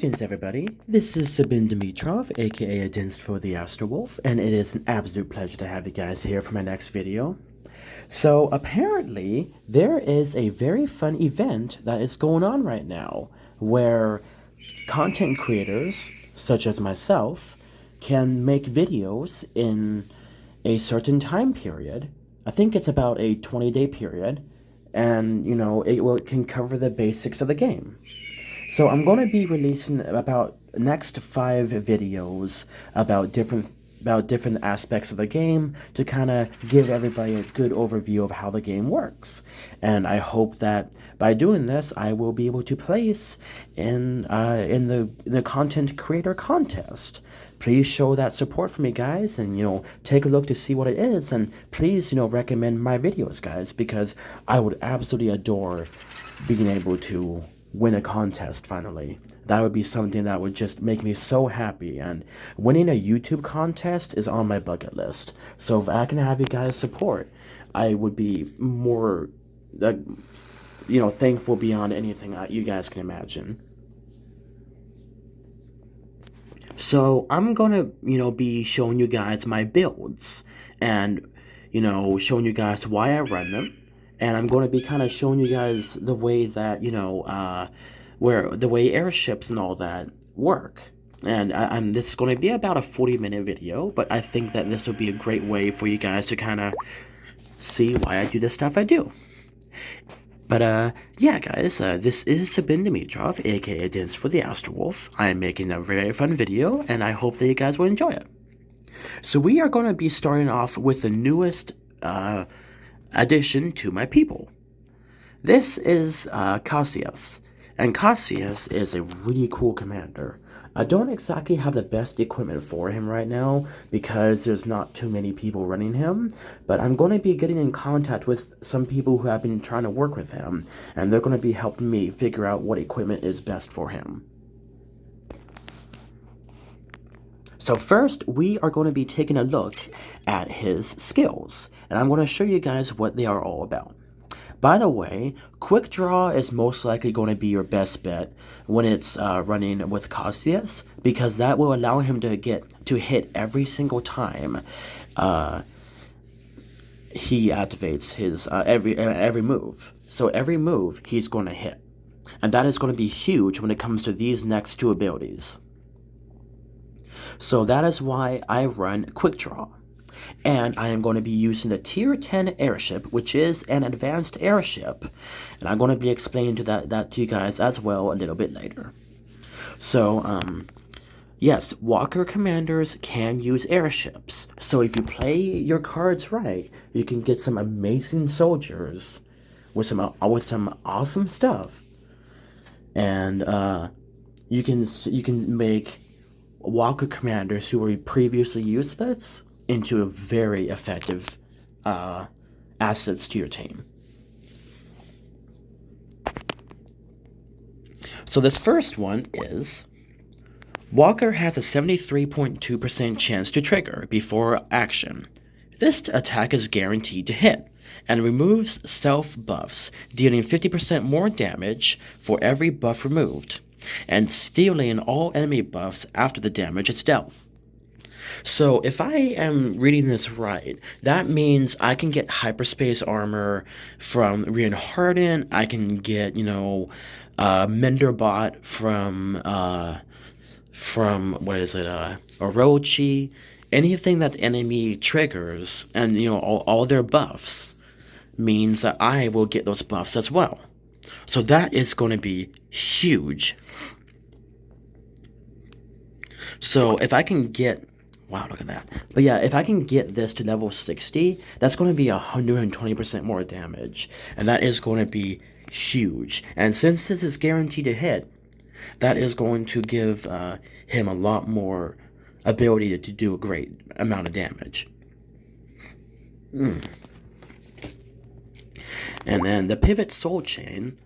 Greetings, everybody. This is Sabin Dimitrov, aka Against for the Astrowolf, and it is an absolute pleasure to have you guys here for my next video. So, apparently, there is a very fun event that is going on right now where content creators, such as myself, can make videos in a certain time period. I think it's about a 20-day period, and it can cover the basics of the game. So I'm going to be releasing about next 5 videos about different aspects of the game to kind of give everybody a good overview of how the game works. And I hope that by doing this, I will be able to place in the content creator contest. Please show that support for me, guys, and take a look to see what it is, and please recommend my videos, guys, because I would absolutely adore being able to win a contest finally. That would be something that would just make me so happy, and winning a YouTube contest is on my bucket list. So if I can have you guys support, I would be more thankful beyond anything you guys can imagine. So I'm gonna be showing you guys my builds and showing you guys why I run them. And I'm going to be kind of showing you guys the way that, the way airships and all that work. And this is going to be about a 40-minute video, but I think that this will be a great way for you guys to kind of see why I do the stuff I do. But, yeah, guys, this is Sabin Dimitrov, aka Against for the Astrowolf. I am making a very fun video, and I hope that you guys will enjoy it. So we are going to be starting off with the newest, addition to my people. This is Cassius, and Cassius is a really cool commander. I don't exactly have the best equipment for him right now because there's not too many people running him, but I'm going to be getting in contact with some people who have been trying to work with him, and they're going to be helping me figure out what equipment is best for him. So first, we are going to be taking a look at his skills, and I'm going to show you guys what they are all about. By the way, Quick Draw is most likely going to be your best bet when it's running with Cassius, because that will allow him to hit every single time he activates his every move. So every move he's going to hit, and that is going to be huge when it comes to these next 2 abilities. So that is why I run Quick Draw. And I am going to be using the Tier 10 airship, which is an advanced airship. And I'm going to be explaining that to you guys as well a little bit later. So, yes, Walker commanders can use airships. So if you play your cards right, you can get some amazing soldiers with some awesome stuff. And you can make Walker commanders who were previously useless into a very effective assets to your team. So this first one is Walker has a 73.2% chance to trigger before action. This attack is guaranteed to hit and removes self buffs, dealing 50% more damage for every buff removed, and stealing all enemy buffs after the damage is dealt. So if I am reading this right, that means I can get hyperspace armor from Rian Harden. I can get, Menderbot from what is it, Orochi. Anything that the enemy triggers, and all their buffs, means that I will get those buffs as well. So that is going to be huge. So if I can get, wow, look at that. But yeah, if I can get this to level 60, that's going to be 120% more damage. And that is going to be huge. And since this is guaranteed to hit, that is going to give him a lot more ability to do a great amount of damage. And then the Pivot Soul Chain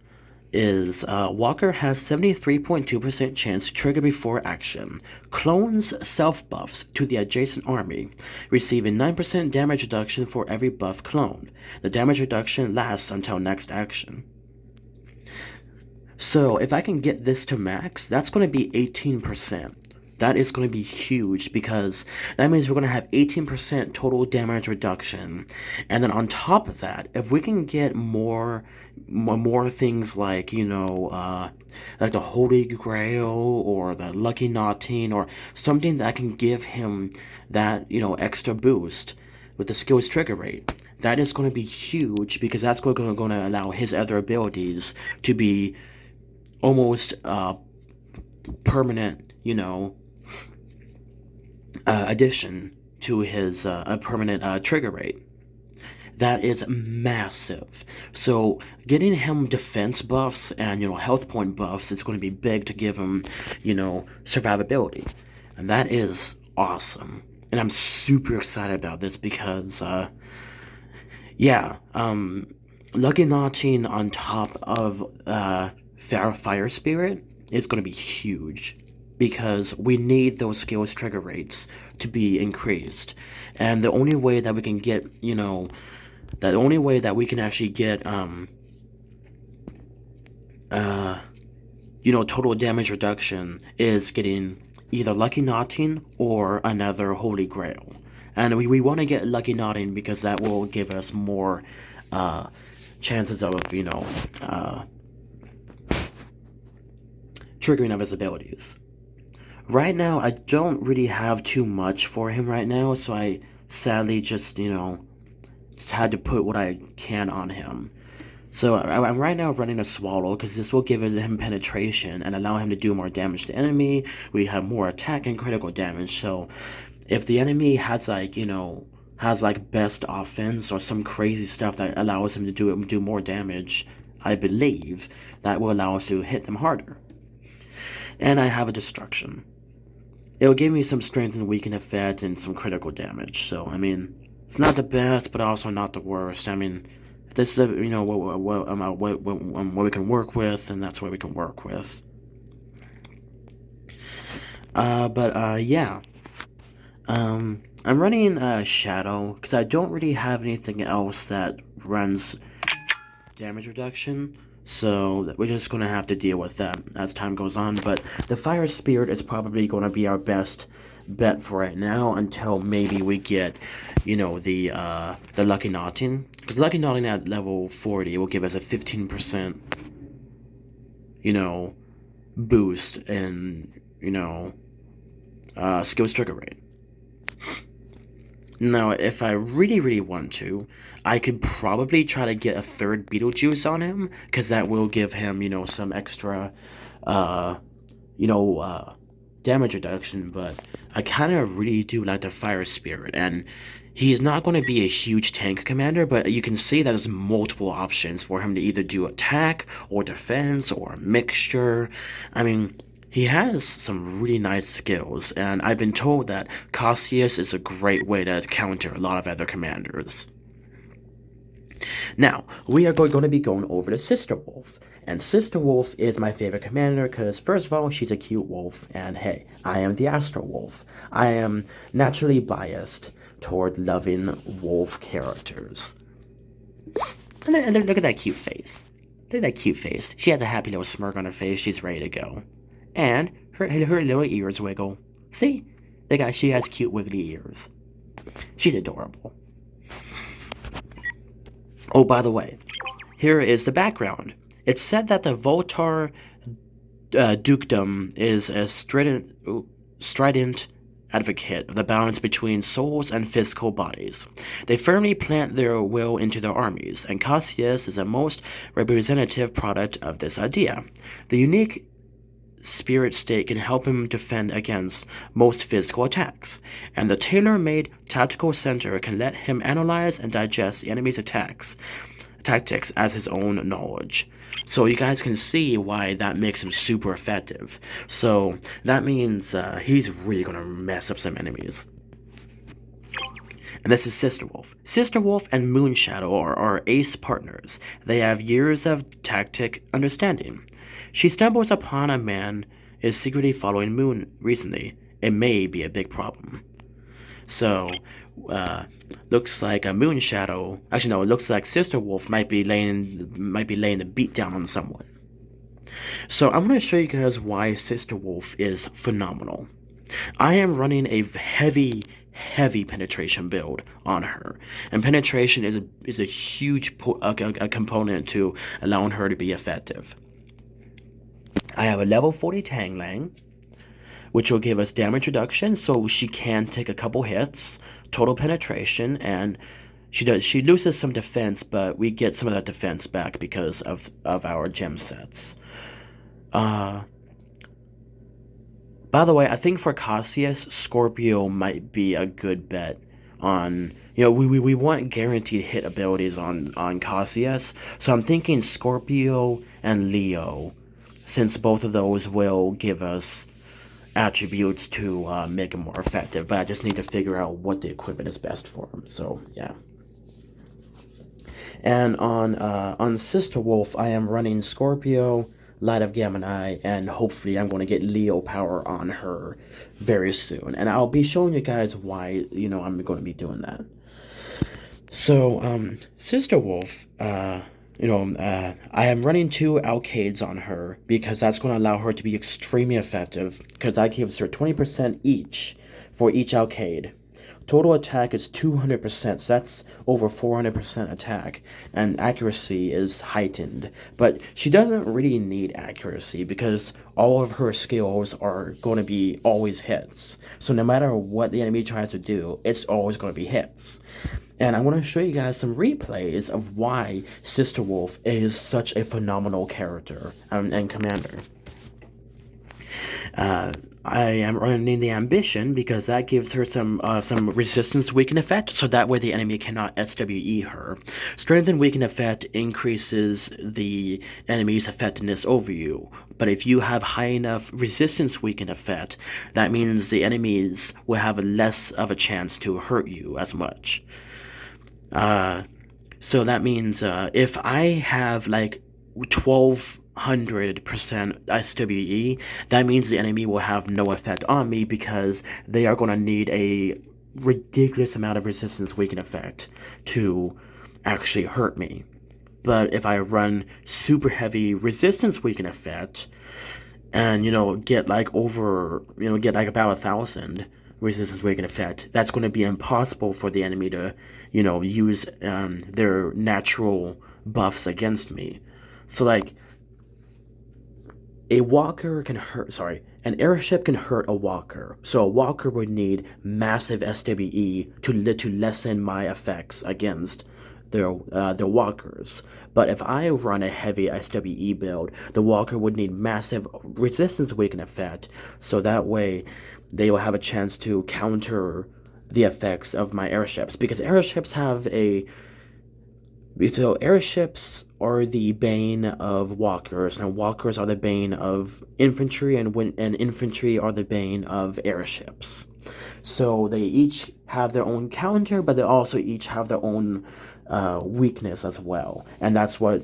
is Walker has 73.2% chance to trigger before action. Clones self buffs to the adjacent army, receiving 9% damage reduction for every buff cloned. The damage reduction lasts until next action. So if I can get this to max, that's going to be 18%. That is going to be huge because that means we're going to have 18% total damage reduction. And then on top of that, if we can get more things like, like the Holy Grail or the Lucky Knotting or something that can give him that, extra boost with the skills trigger rate, that is going to be huge because that's going to allow his other abilities to be almost permanent, addition to his permanent trigger rate. That is massive. So getting him defense buffs and health point buffs is going to be big to give him survivability, and that is awesome. And I'm super excited about this because yeah, Lucky Knotting on top of Fire Spirit is going to be huge because we need those skills trigger rates to be increased. And the only way that we can get, the only way that we can actually get, total damage reduction is getting either Lucky Knotting or another Holy Grail. And we want to get Lucky Knotting because that will give us more chances of, triggering of his abilities. Right now, I don't really have too much for him right now, so I sadly just had to put what I can on him. So I'm right now running a Swallow because this will give him penetration and allow him to do more damage to enemy. We have more attack and critical damage. So if the enemy has best offense or some crazy stuff that allows him to do more damage, I believe that will allow us to hit them harder. And I have a Destruction. It'll give me some strength and weaken effect and some critical damage. So I mean, it's not the best, but also not the worst. I mean, if this is what we can work with, and that's what we can work with. Yeah. I'm running Shadow because I don't really have anything else that runs damage reduction. So we're just going to have to deal with that as time goes on. But the Fire Spirit is probably going to be our best bet for right now until maybe we get, the Lucky Knotting. Because Lucky Knotting at level 40 will give us a 15%, boost in, skills trigger rate. Now, if I really, really want to, I could probably try to get a third Beetlejuice on him, because that will give him, some extra, damage reduction, but I kind of really do like the Fire Spirit, and he's not going to be a huge tank commander, but you can see that there's multiple options for him to either do attack, or defense, or a mixture. I mean, he has some really nice skills, and I've been told that Cassius is a great way to counter a lot of other commanders. Now, we are going to be going over to Sister Wolf. And Sister Wolf is my favorite commander because, first of all, she's a cute wolf, and hey, I am the Astro Wolf. I am naturally biased toward loving wolf characters. And look at that cute face. Look at that cute face. She has a happy little smirk on her face. She's ready to go. And her little ears wiggle. See? She has cute wiggly ears. She's adorable. Oh, by the way, here is the background. It's said that the Voltar dukedom is a strident advocate of the balance between souls and physical bodies. They firmly plant their will into their armies, and Cassius is a most representative product of this idea. The unique spirit state can help him defend against most physical attacks, and the tailor-made tactical center can let him analyze and digest the enemy's tactics as his own knowledge. So you guys can see why that makes him super effective. So that means he's really going to mess up some enemies. And this is Sister Wolf. Sister Wolf and Moon Shadow are ace partners. They have years of tactic understanding. She stumbles upon a man is secretly following Moon recently. It may be a big problem. So, looks like a Moon Shadow. Actually, no. It looks like Sister Wolf might be laying the beat down on someone. So I'm going to show you guys why Sister Wolf is phenomenal. I am running a heavy penetration build on her, and penetration is a huge a component to allowing her to be effective. I have a level 40 Tanglang, which will give us damage reduction, so she can take a couple hits, total penetration, and she loses some defense, but we get some of that defense back because of our gem sets. By the way, I think for Cassius, Scorpio might be a good bet on, we want guaranteed hit abilities on Cassius, so I'm thinking Scorpio and Leo, since both of those will give us attributes to make him more effective, but I just need to figure out what the equipment is best for him, so yeah. And on Sister Wolf, I am running Scorpio, Light of Gemini, and hopefully I'm going to get Leo power on her very soon. And I'll be showing you guys why, I'm going to be doing that. So, Sister Wolf, I am running 2 Alcades on her because that's going to allow her to be extremely effective because that gives her 20% each for each Alcade. Total attack is 200%, so that's over 400% attack, and accuracy is heightened. But she doesn't really need accuracy because all of her skills are going to be always hits. So no matter what the enemy tries to do, it's always going to be hits. And I want to show you guys some replays of why Sister Wolf is such a phenomenal character and commander. I am running the Ambition because that gives her some resistance to weaken effect, so that way the enemy cannot SWE her. Strength and weaken effect increases the enemy's effectiveness over you, but if you have high enough resistance weaken effect, that means the enemies will have less of a chance to hurt you as much. So that means if I have like 1200% SWE, that means the enemy will have no effect on me because they are going to need a ridiculous amount of resistance weaken effect to actually hurt me. But if I run super heavy resistance weaken effect and, get like about 1,000 resistance weaken effect, that's going to be impossible for the enemy to, use their natural buffs against me. So, like, an airship can hurt a walker. So a walker would need massive SWE to lessen my effects against their walkers. But if I run a heavy SWE build, the walker would need massive resistance weaken effect, so that way they will have a chance to counter the effects of my airships. Because airships are the bane of walkers, and walkers are the bane of infantry, and infantry are the bane of airships. So they each have their own counter, but they also each have their own weakness as well. And that's what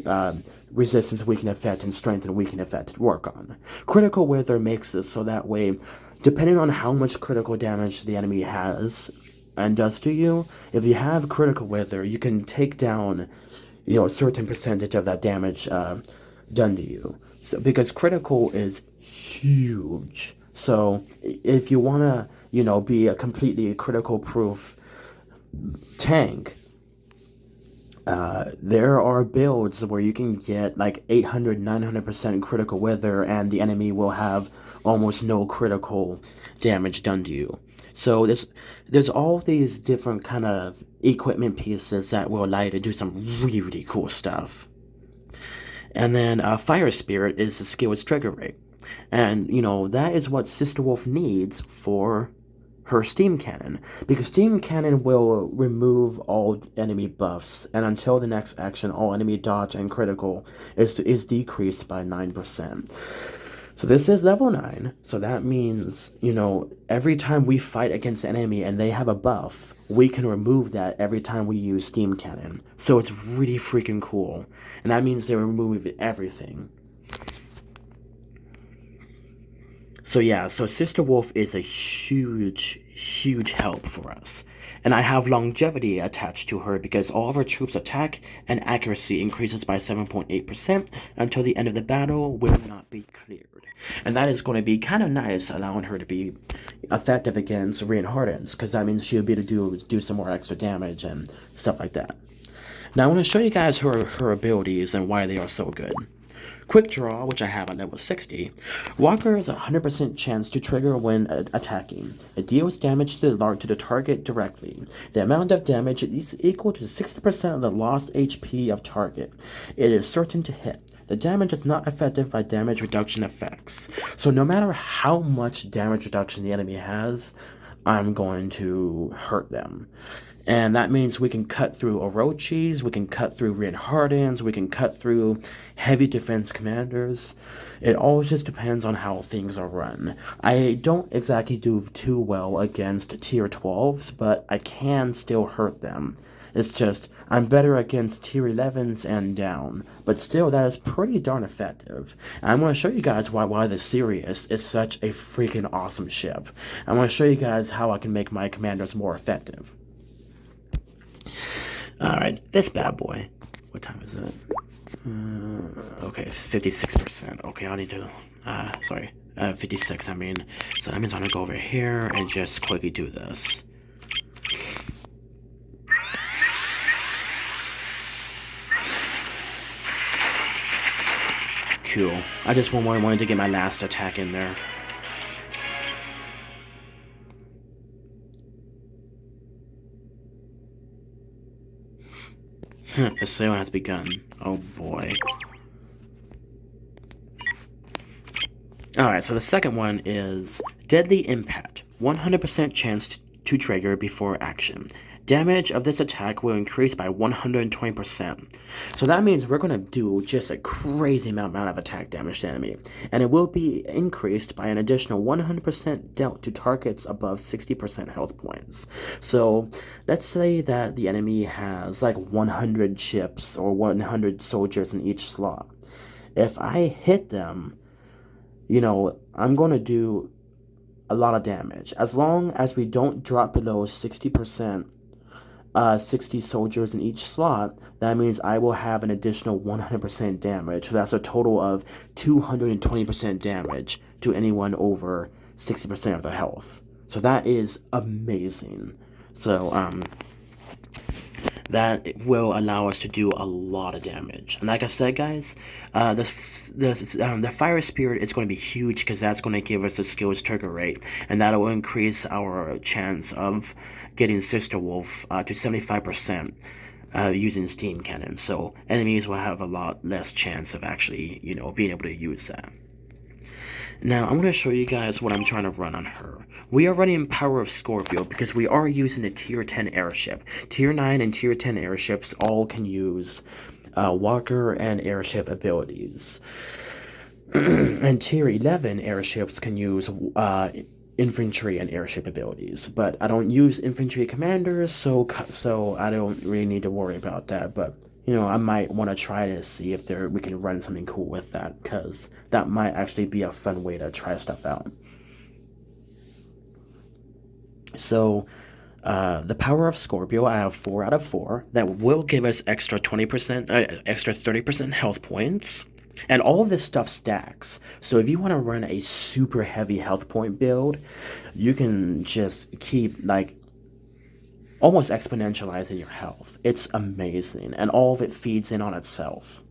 resistance weaken effect and strength and weaken effect work on. Critical weather makes this so that way, depending on how much critical damage the enemy has and does to you, if you have critical weather, you can take down a certain percentage of that damage done to you. So because critical is huge. So if you want to, be a completely critical proof tank, there are builds where you can get like 800-900% critical weather and the enemy will have almost no critical damage done to you. So there's all these different kind of equipment pieces that will allow you to do some really cool stuff. And then Fire Spirit is the skill with trigger rate. And, that is what Sister Wolf needs for her Steam Cannon. Because Steam Cannon will remove all enemy buffs, and until the next action, all enemy dodge and critical is decreased by 9%. So this is level 9, so that means, every time we fight against an enemy and they have a buff, we can remove that every time we use Steam Cannon. So it's really freaking cool. And that means they remove everything. So yeah, so Sister Wolf is a huge help for us. And I have longevity attached to her because all of her troops' attack and accuracy increases by 7.8% until the end of the battle will not be cleared. And that is going to be kind of nice, allowing her to be effective against reinhardens, because that means she'll be able to do some more extra damage and stuff like that. Now I want to show you guys her abilities and why they are so good. Quick Draw, which I have at level 60. Walker has a 100% chance to trigger when attacking. It deals damage to the target directly. The amount of damage is equal to 60% of the lost HP of target. It is certain to hit. The damage is not affected by damage reduction effects. So no matter how much damage reduction the enemy has, I'm going to hurt them. And that means we can cut through Orochis, we can cut through Reinhardens, we can cut through heavy defense commanders. It all just depends on how things are run. I don't exactly do too well against tier 12s, but I can still hurt them. It's just, I'm better against tier 11s and down, but still that is pretty darn effective. And I'm going to show you guys why the Sirius is such a freaking awesome ship. I'm going to show you guys how I can make my commanders more effective. Alright, this bad boy. What time is it? Okay, 56%. Okay, I need to, 56, I mean. So that means I'm gonna go over here and just quickly do this. Cool. I just wanted to get my last attack in there. The sale has begun. Oh boy. Alright, so the second one is Deadly Impact. 100% chance to trigger before action. Damage of this attack will increase by 120%. So that means we're going to do just a crazy amount of attack damage to the enemy. And it will be increased by an additional 100% dealt to targets above 60% health points. So let's say that the enemy has like 100 ships or 100 soldiers in each slot. If I hit them, you know, I'm going to do a lot of damage. As long as we don't drop below 60%, 60 soldiers in each slot, that means I will have an additional 100% damage. So that's a total of 220% damage to anyone over 60% of their health. So that is amazing. So, that will allow us to do a lot of damage. And like I said, guys, the Fire Spirit is going to be huge because that's going to give us a skills trigger rate, and that will increase our chance of getting Sister Wolf to 75% using Steam Cannon. So enemies will have a lot less chance of actually, you know, being able to use that. Now, I'm going to show you guys what I'm trying to run on her. We are running Power of Scorpio because we are using a Tier 10 airship. Tier 9 and Tier 10 airships all can use Walker and airship abilities. And Tier 11 airships can use infantry and airship abilities. But I don't use infantry commanders, so I don't really need to worry about that. But you know, I might want to try to see if we can run something cool with that, because that might actually be a fun way to try stuff out. So, the Power of Scorpio, I have 4 out of 4. That will give us extra 20%, extra 30% health points. And all of this stuff stacks. So if you want to run a super heavy health point build, you can just keep, like, almost exponentializing your health. It's amazing, and all of it feeds in on itself.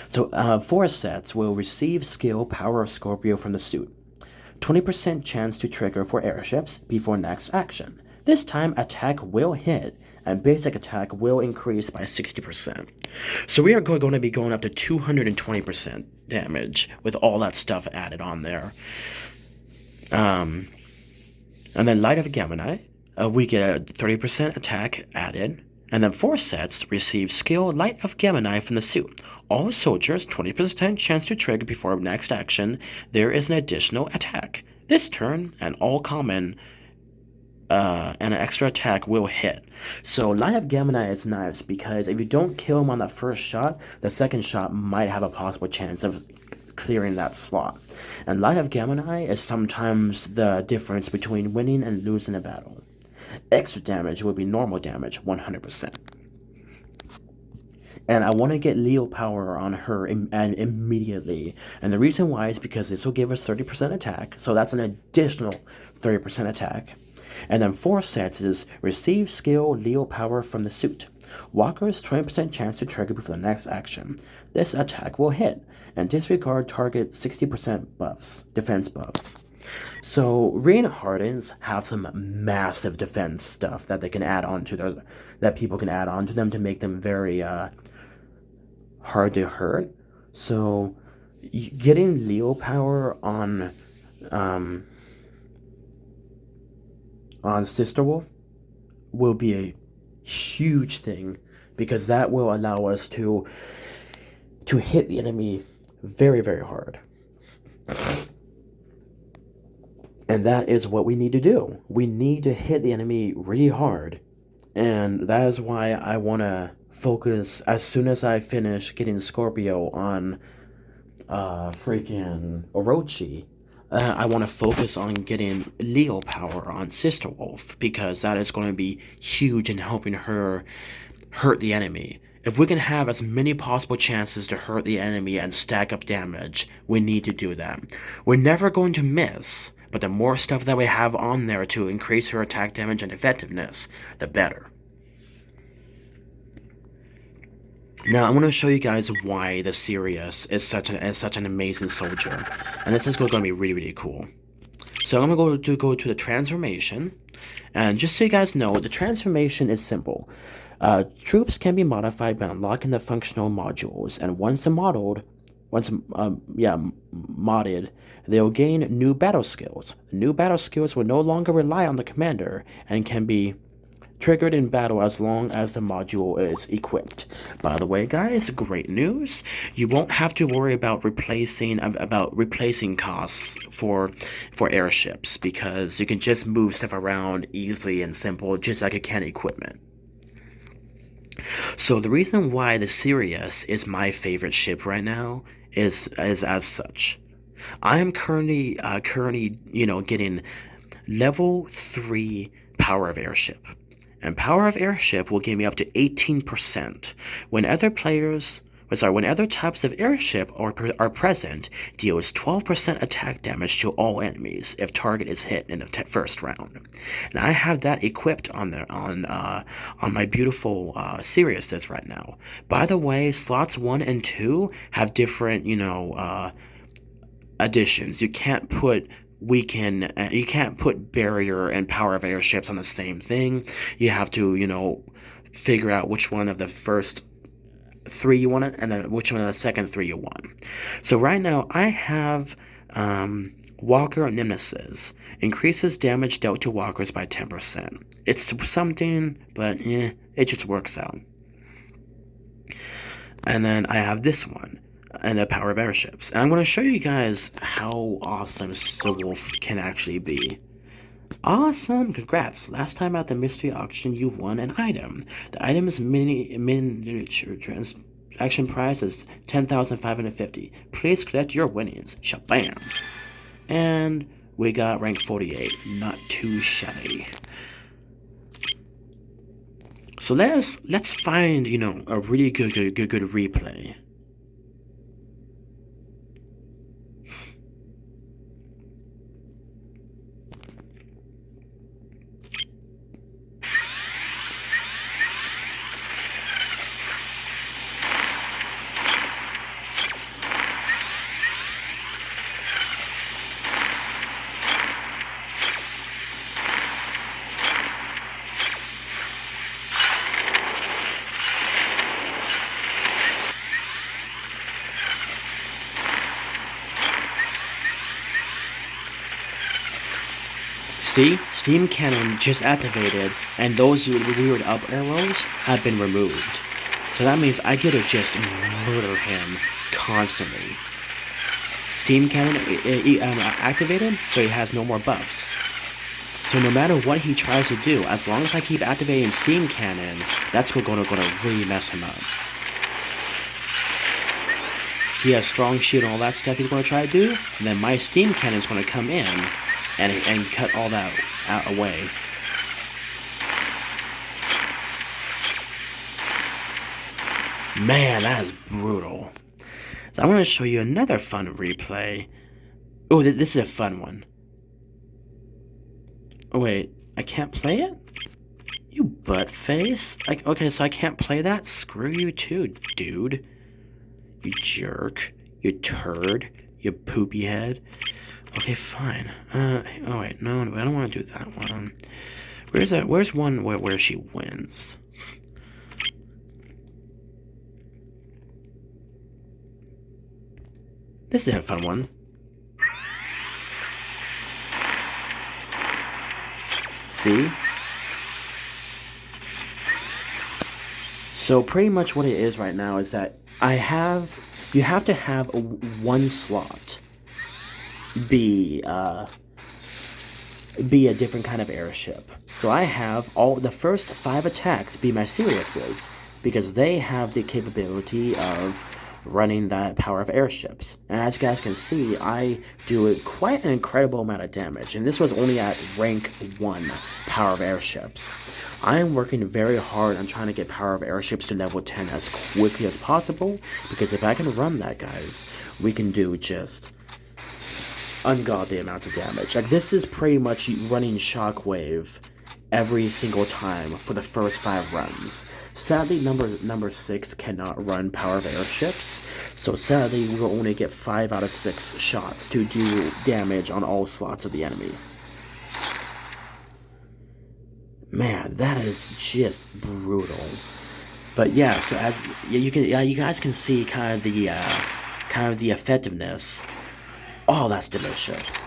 So 4 sets will receive skill Power of Scorpio from the suit. 20% chance to trigger for airships before next action. This time attack will hit, and basic attack will increase by 60%. So we are going to be going up to 220% damage with all that stuff added on there. And then Light of Gemini, we get a 30% attack added. And then 4 sets receive skill Light of Gemini from the suit. All soldiers, 20% chance to trigger before next action. There is an additional attack. This turn, an all common and an extra attack will hit. So Light of Gemini is nice because if you don't kill him on the first shot, the second shot might have a possible chance of clearing that slot. And Light of Gemini is sometimes the difference between winning and losing a battle. Extra damage will be normal damage 100%. And I want to get Leo power on her immediately. And the reason why is because this will give us 30% attack, so that's an additional 30% attack. And then 4 sets is receive skill Leo power from the suit. Walker's 20% chance to trigger before the next action. This attack will hit and disregard target 60% buffs, defense buffs. So Reinhardens have some massive defense stuff that they can add on to their, that people can add on to them to make them very hard to hurt. So getting Leo power on Sister Wolf will be a huge thing, because that will allow us to hit the enemy very, very hard. And that is what we need to do. We need to hit the enemy really hard. And that is why I want to focus, as soon as I finish getting Scorpio on freaking Orochi, I want to focus on getting Leo power on Sister Wolf, because that is going to be huge in helping her hurt the enemy. If we can have as many possible chances to hurt the enemy and stack up damage, we need to do that. We're never going to miss, but the more stuff that we have on there to increase her attack damage and effectiveness, the better. Now, I'm going to show you guys why the Sirius is such an amazing soldier. And this is going to be really, really cool. So I'm going to go to the transformation. And just so you guys know, the transformation is simple. Troops can be modified by unlocking the functional modules. And once modded, they'll gain new battle skills. New battle skills will no longer rely on the commander and can be triggered in battle as long as the module is equipped. By the way, guys, great news. You won't have to worry about replacing costs for airships, because you can just move stuff around easily and simple, just like you can equipment. So the reason why the Sirius is my favorite ship right now is as such. I am currently getting level 3 power of airship. And power of airship will give me up to 18%. When other types of airship are present, deals 12% attack damage to all enemies if target is hit in the first round. And I have that equipped on my beautiful Siriuses right now. By the way, slots 1 and 2 have different additions. You can't put barrier and power of airships on the same thing. You have to, figure out which one of the first 3 you want, and then which one of the second 3 you want. So right now, I have Walker Nemesis. Increases damage dealt to walkers by 10%. It's something, but it just works out. And then I have this one, and the power of airships. And I'm going to show you guys how awesome the Wolf can actually be. Awesome! Congrats! Last time at the mystery auction, you won an item. The item's miniature transaction price is 10,550. Please collect your winnings. Shabam! And we got rank 48. Not too shabby. So let's find, a really good replay. See, Steam Cannon just activated, and those weird up arrows have been removed. So that means I get to just murder him constantly. Steam Cannon activated, so he has no more buffs. So no matter what he tries to do, as long as I keep activating Steam Cannon, that's going to really mess him up. he has strong shield and all that stuff he's going to try to do. And then my steam cannon is going to come in and cut all that away. Man, that is brutal. So I want to show you another fun replay. Oh, this is a fun one. Oh, wait. I can't play it? You butt face. Like, okay, so I can't play that? Screw you too, dude. You jerk. You turd. You poopy head. Okay, fine. Oh, wait. No, I don't want to do that one. Where's one where she wins? This is a fun one. See? So pretty much what it is right now is that you have to have one slot be a different kind of airship. So I have all the first 5 attacks be my Siriuses because they have the capability of running that power of airships. And as you guys can see, I do quite an incredible amount of damage, and this was only at rank 1 power of airships. I am working very hard on trying to get power of airships to level 10 as quickly as possible, because if I can run that, guys, we can do just ungodly amounts of damage. Like, this is pretty much running Shockwave every single time for the first 5 runs. Sadly, number 6 cannot run power of airships, so sadly we will only get 5 out of 6 shots to do damage on all slots of the enemy. Man, that is just brutal. But yeah, so as you guys can see kind of the effectiveness. Oh, that's delicious.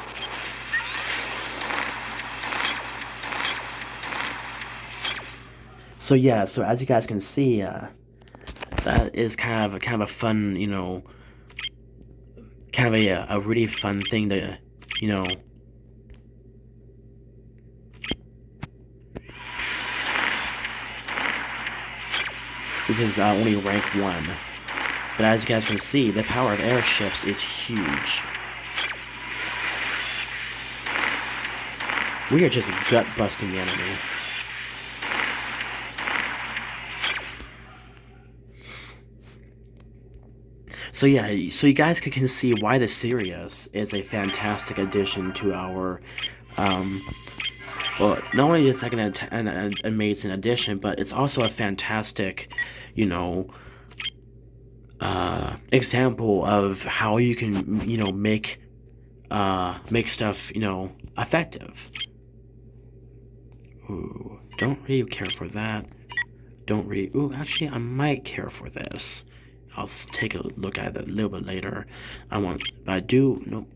So yeah, so as you guys can see, that is kind of a fun, you know, kind of a really fun thing to, you know. This is only rank 1, but as you guys can see, the power of airships is huge. We are just gut-busting the enemy. So yeah, so you guys can see why the Sirius is a fantastic addition to our, well, not only is it an amazing addition, but it's also a fantastic, you know, example of how you can, you know, make stuff, you know, effective. Ooh, don't really care for that. Don't really, ooh, actually, I might care for this. I'll take a look at it a little bit later. Nope,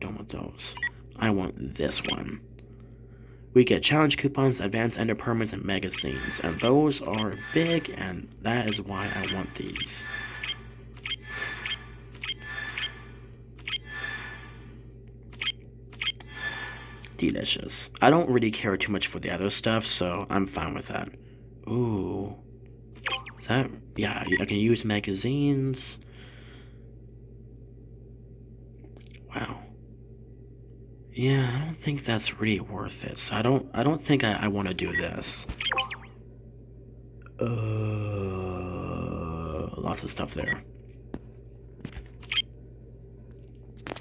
don't want those. I want this one. We get challenge coupons, advanced ender permits, and magazines, and those are big, and that is why I want these. Delicious. I don't really care too much for the other stuff, so I'm fine with that. Ooh. Is that... yeah, I can use magazines. Wow. Yeah, I don't think that's really worth it. So I don't think I want to do this. Lots of stuff there.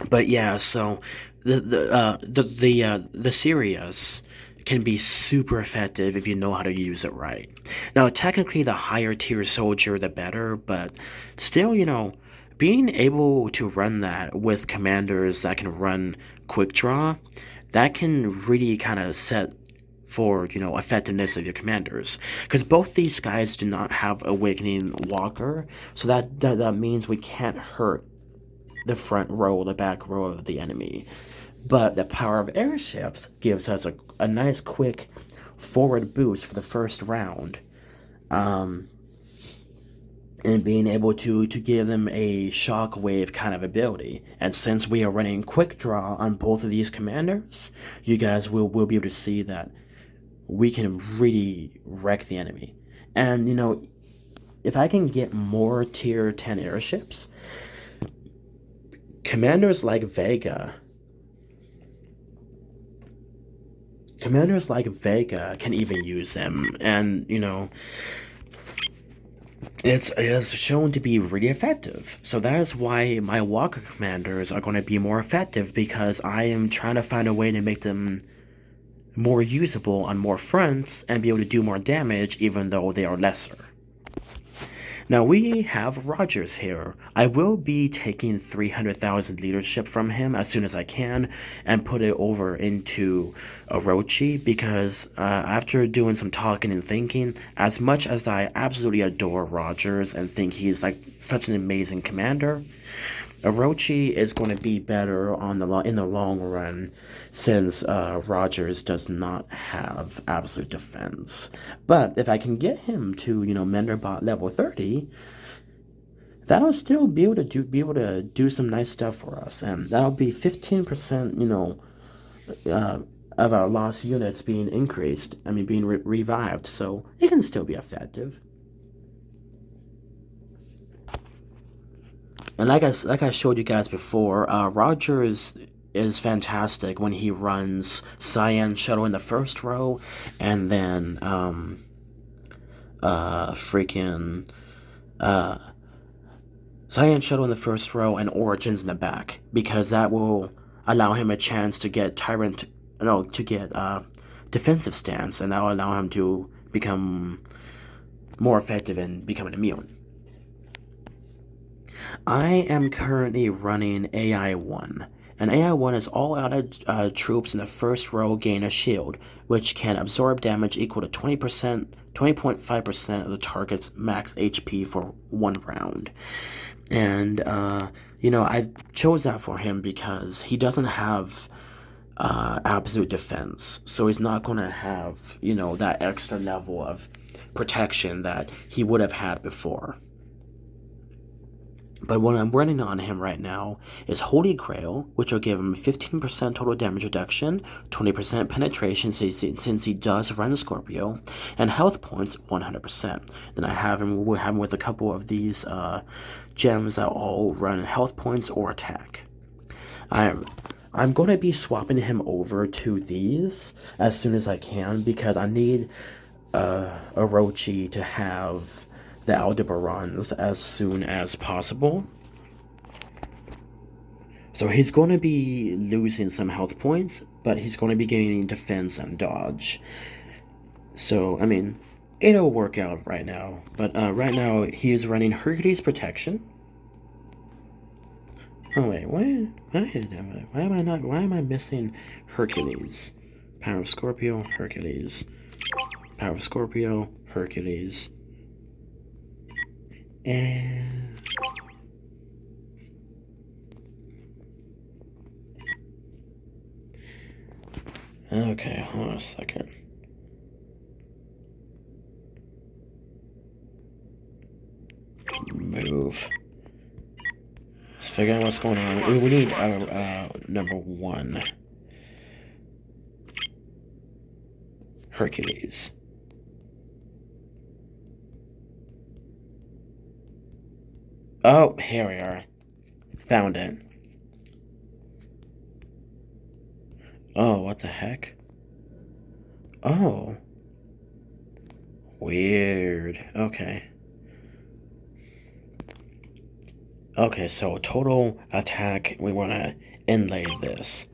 But yeah, so the Sirius can be super effective if you know how to use it right. Now, technically, the higher tier soldier, the better, but still, you know, being able to run that with commanders that can run quick draw, that can really kind of set for, you know, effectiveness of your commanders. Because both these guys do not have Awakening Walker, so that means we can't hurt the front row, the back row of the enemy. But the power of airships gives us a nice quick forward boost for the first round. And being able to give them a shockwave kind of ability. And since we are running quick draw on both of these commanders, you guys will be able to see that we can really wreck the enemy. And, you know, if I can get more tier 10 airships, Commanders like Vega. Commanders like Vega can even use him, and it is shown to be really effective. So that is why my Walker commanders are going to be more effective, because I am trying to find a way to make them more usable on more fronts and be able to do more damage even though they are lesser. Now we have Rogers here. I will be taking 300,000 leadership from him as soon as I can and put it over into Orochi, because after doing some talking and thinking, as much as I absolutely adore Rogers and think he's like such an amazing commander, Orochi is going to be better in the long run, since Rogers does not have absolute defense. But if I can get him to Menderbot level 30, that'll still be able to do some nice stuff for us, and that'll be 15%, of our lost units being increased. I mean, being revived, so it can still be effective. And like I showed you guys before, Rogers is fantastic when he runs Cyan Shuttle in the first row, and then Cyan Shuttle in the first row and Origins in the back, because that will allow him a chance to get defensive stance, and that will allow him to become more effective in becoming immune. I am currently running AI-1, and AI-1 is all allied troops in the first row gain a shield, which can absorb damage equal to 20.5% of the target's max HP for 1 round. And, I chose that for him because he doesn't have absolute defense, so he's not going to have, that extra level of protection that he would have had before. But what I'm running on him right now is Holy Grail, which will give him 15% total damage reduction, 20% penetration since he does run Scorpio, and health points 100%. Then we'll have him with a couple of these gems that all run health points or attack. I'm going to be swapping him over to these as soon as I can, because I need Orochi to have the Aldebarans as soon as possible. So he's going to be losing some health points, but he's going to be gaining defense and dodge. So, I mean, it'll work out right now. But right now, he is running Hercules Protection. Oh wait, why am I missing Hercules? Power of Scorpio, Hercules. Power of Scorpio, Hercules. And okay, hold on a second. Move. Let's figure out what's going on. We need number 1. Hercules. Oh, here we are. Found it. Oh, what the heck? Oh. Weird. Okay. Okay, so total attack, we want to inlay this.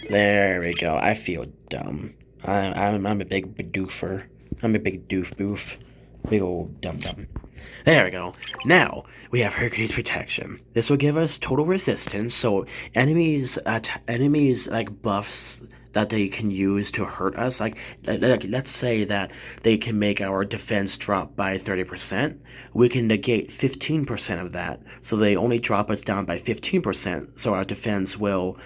There we go. I feel dumb. I'm a big doofer. I'm a big doof. Big old dum-dum. There we go. Now, we have Hercules Protection. This will give us total resistance, so enemies like buffs that they can use to hurt us, like let's say that they can make our defense drop by 30%, we can negate 15% of that, so they only drop us down by 15%, so our defense will,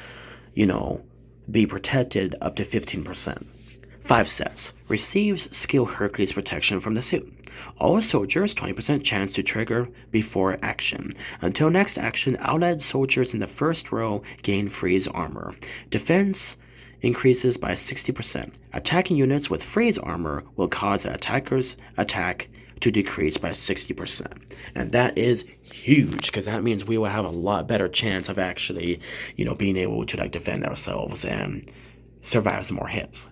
be protected up to 15%. 5 sets. Receives skill Hercules Protection from the suit. All soldiers 20% chance to trigger before action. Until next action, allied soldiers in the first row gain freeze armor. Defense increases by 60%. Attacking units with freeze armor will cause an attacker's attack to decrease by 60%. And that is huge, because that means we will have a lot better chance of actually, being able to like defend ourselves and survive some more hits.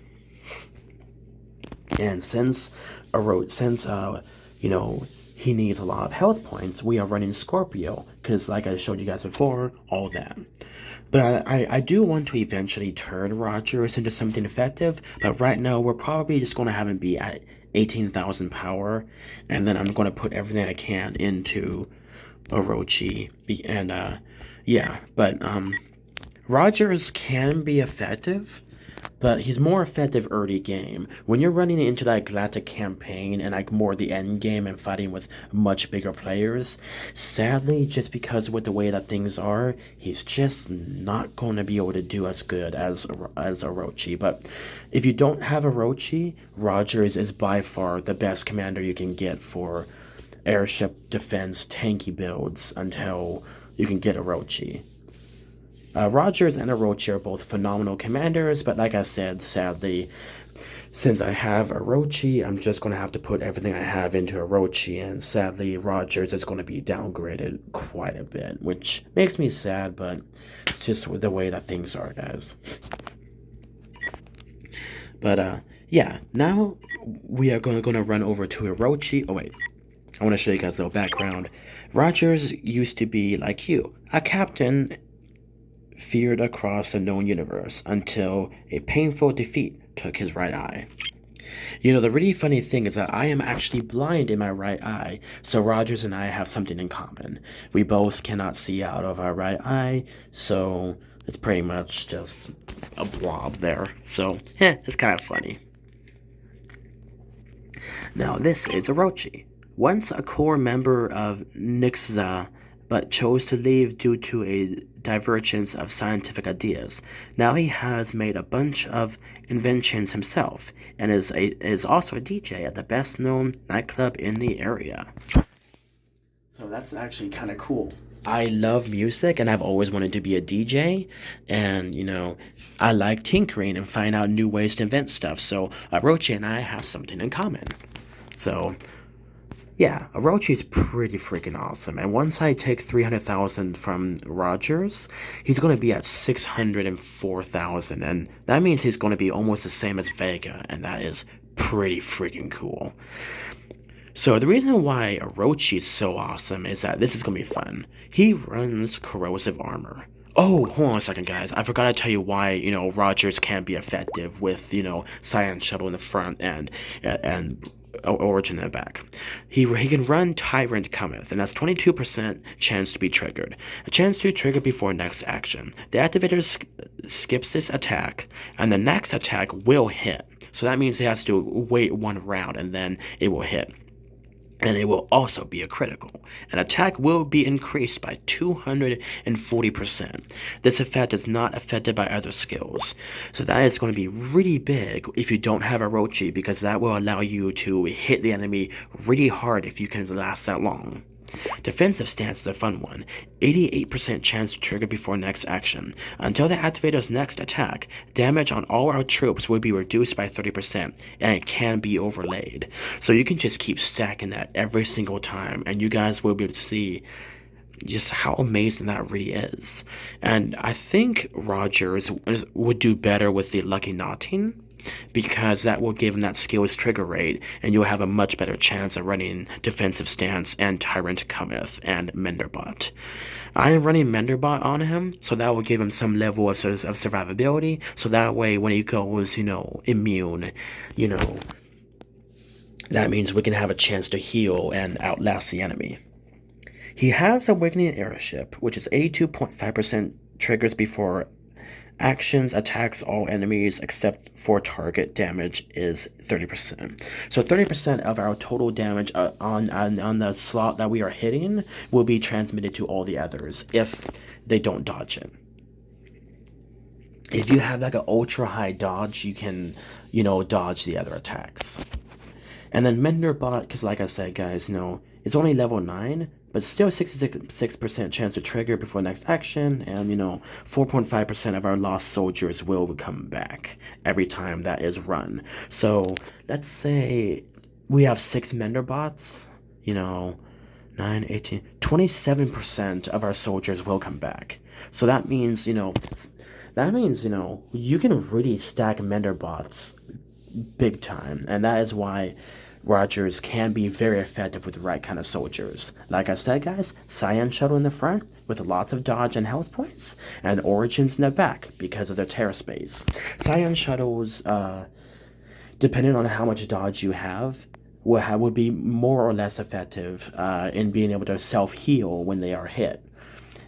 And since he needs a lot of health points, we are running Scorpio, because like I showed you guys before, all that. But I do want to eventually turn Rogers into something effective, but right now we're probably just going to have him be at 18,000 power, and then I'm going to put everything I can into Orochi, and yeah, but Rogers can be effective, but he's more effective early game. When you're running into that Galactic campaign and like more the end game and fighting with much bigger players, sadly, just because with the way that things are, he's just not going to be able to do as good as Orochi. But if you don't have Orochi, Rogers is by far the best commander you can get for airship defense tanky builds until you can get Orochi. Rogers and Orochi are both phenomenal commanders, but like I said, sadly, since I have Orochi, I'm just going to have to put everything I have into Orochi, and sadly, Rogers is going to be downgraded quite a bit, which makes me sad, but just with the way that things are, guys. But, yeah, now we are going to run over to Orochi. Oh, wait. I want to show you guys a little background. Rogers used to be, like you, a captain feared across the known universe until a painful defeat took his right eye. The really funny thing is that I am actually blind in my right eye, so Rogers and I have something in common. We both cannot see out of our right eye, so it's pretty much just a blob there. So, it's kind of funny. Now, this is Orochi. Once a core member of Nixa, but chose to leave due to a divergence of scientific ideas. Now he has made a bunch of inventions himself, and is also a DJ at the best-known nightclub in the area. So that's actually kind of cool. I love music, and I've always wanted to be a DJ, and, I like tinkering and find out new ways to invent stuff, so Orochi and I have something in common. So, yeah, Orochi is pretty freaking awesome, and once I take 300,000 from Rogers, he's going to be at 604,000, and that means he's going to be almost the same as Vega, and that is pretty freaking cool. So the reason why Orochi is so awesome is that this is going to be fun. He runs corrosive armor. Oh, hold on a second, guys. I forgot to tell you why, Rogers can't be effective with, Science Shuttle in the front and Origin in the back. He can run Tyrant Cometh, and that's 22% chance to be triggered. A chance to trigger before next action. The activator skips this attack, and the next attack will hit. So that means he has to wait one round, and then it will hit. And it will also be a critical. An attack will be increased by 240%. This effect is not affected by other skills. So that is going to be really big if you don't have Orochi, because that will allow you to hit the enemy really hard if you can last that long. Defensive stance is a fun one. 88% chance to trigger before next action. Until the activator's next attack, damage on all our troops will be reduced by 30%, and it can be overlaid. So you can just keep stacking that every single time, and you guys will be able to see just how amazing that really is. And I think Rogers would do better with the Lucky Knotting, because that will give him that skill's trigger rate, and you'll have a much better chance of running Defensive Stance and Tyrant Cometh and Menderbot. I am running Menderbot on him, so that will give him some level of survivability, so that way when he goes, immune, that means we can have a chance to heal and outlast the enemy. He has Awakening Airship, which is 82.5% triggers before actions, attacks all enemies except for target damage is 30%. So 30% of our total damage on the slot that we are hitting will be transmitted to all the others if they don't dodge it. If you have like an ultra high dodge, you can, dodge the other attacks. And then Menderbot, because like I said, guys, it's only level 9, but still 66% chance to trigger before next action, and 4.5% of our lost soldiers will come back every time that is run. So let's say we have 6 mender bots, you know, 9, 18, 27% of our soldiers will come back. So that means, you can really stack mender bots big time, and that is why Rogers can be very effective with the right kind of soldiers. Like I said, guys, Cyan Shuttle in the front with lots of dodge and health points, and Origins in the back because of their terror space. Cyan Shuttles, depending on how much dodge you have, would be more or less effective in being able to self-heal when they are hit.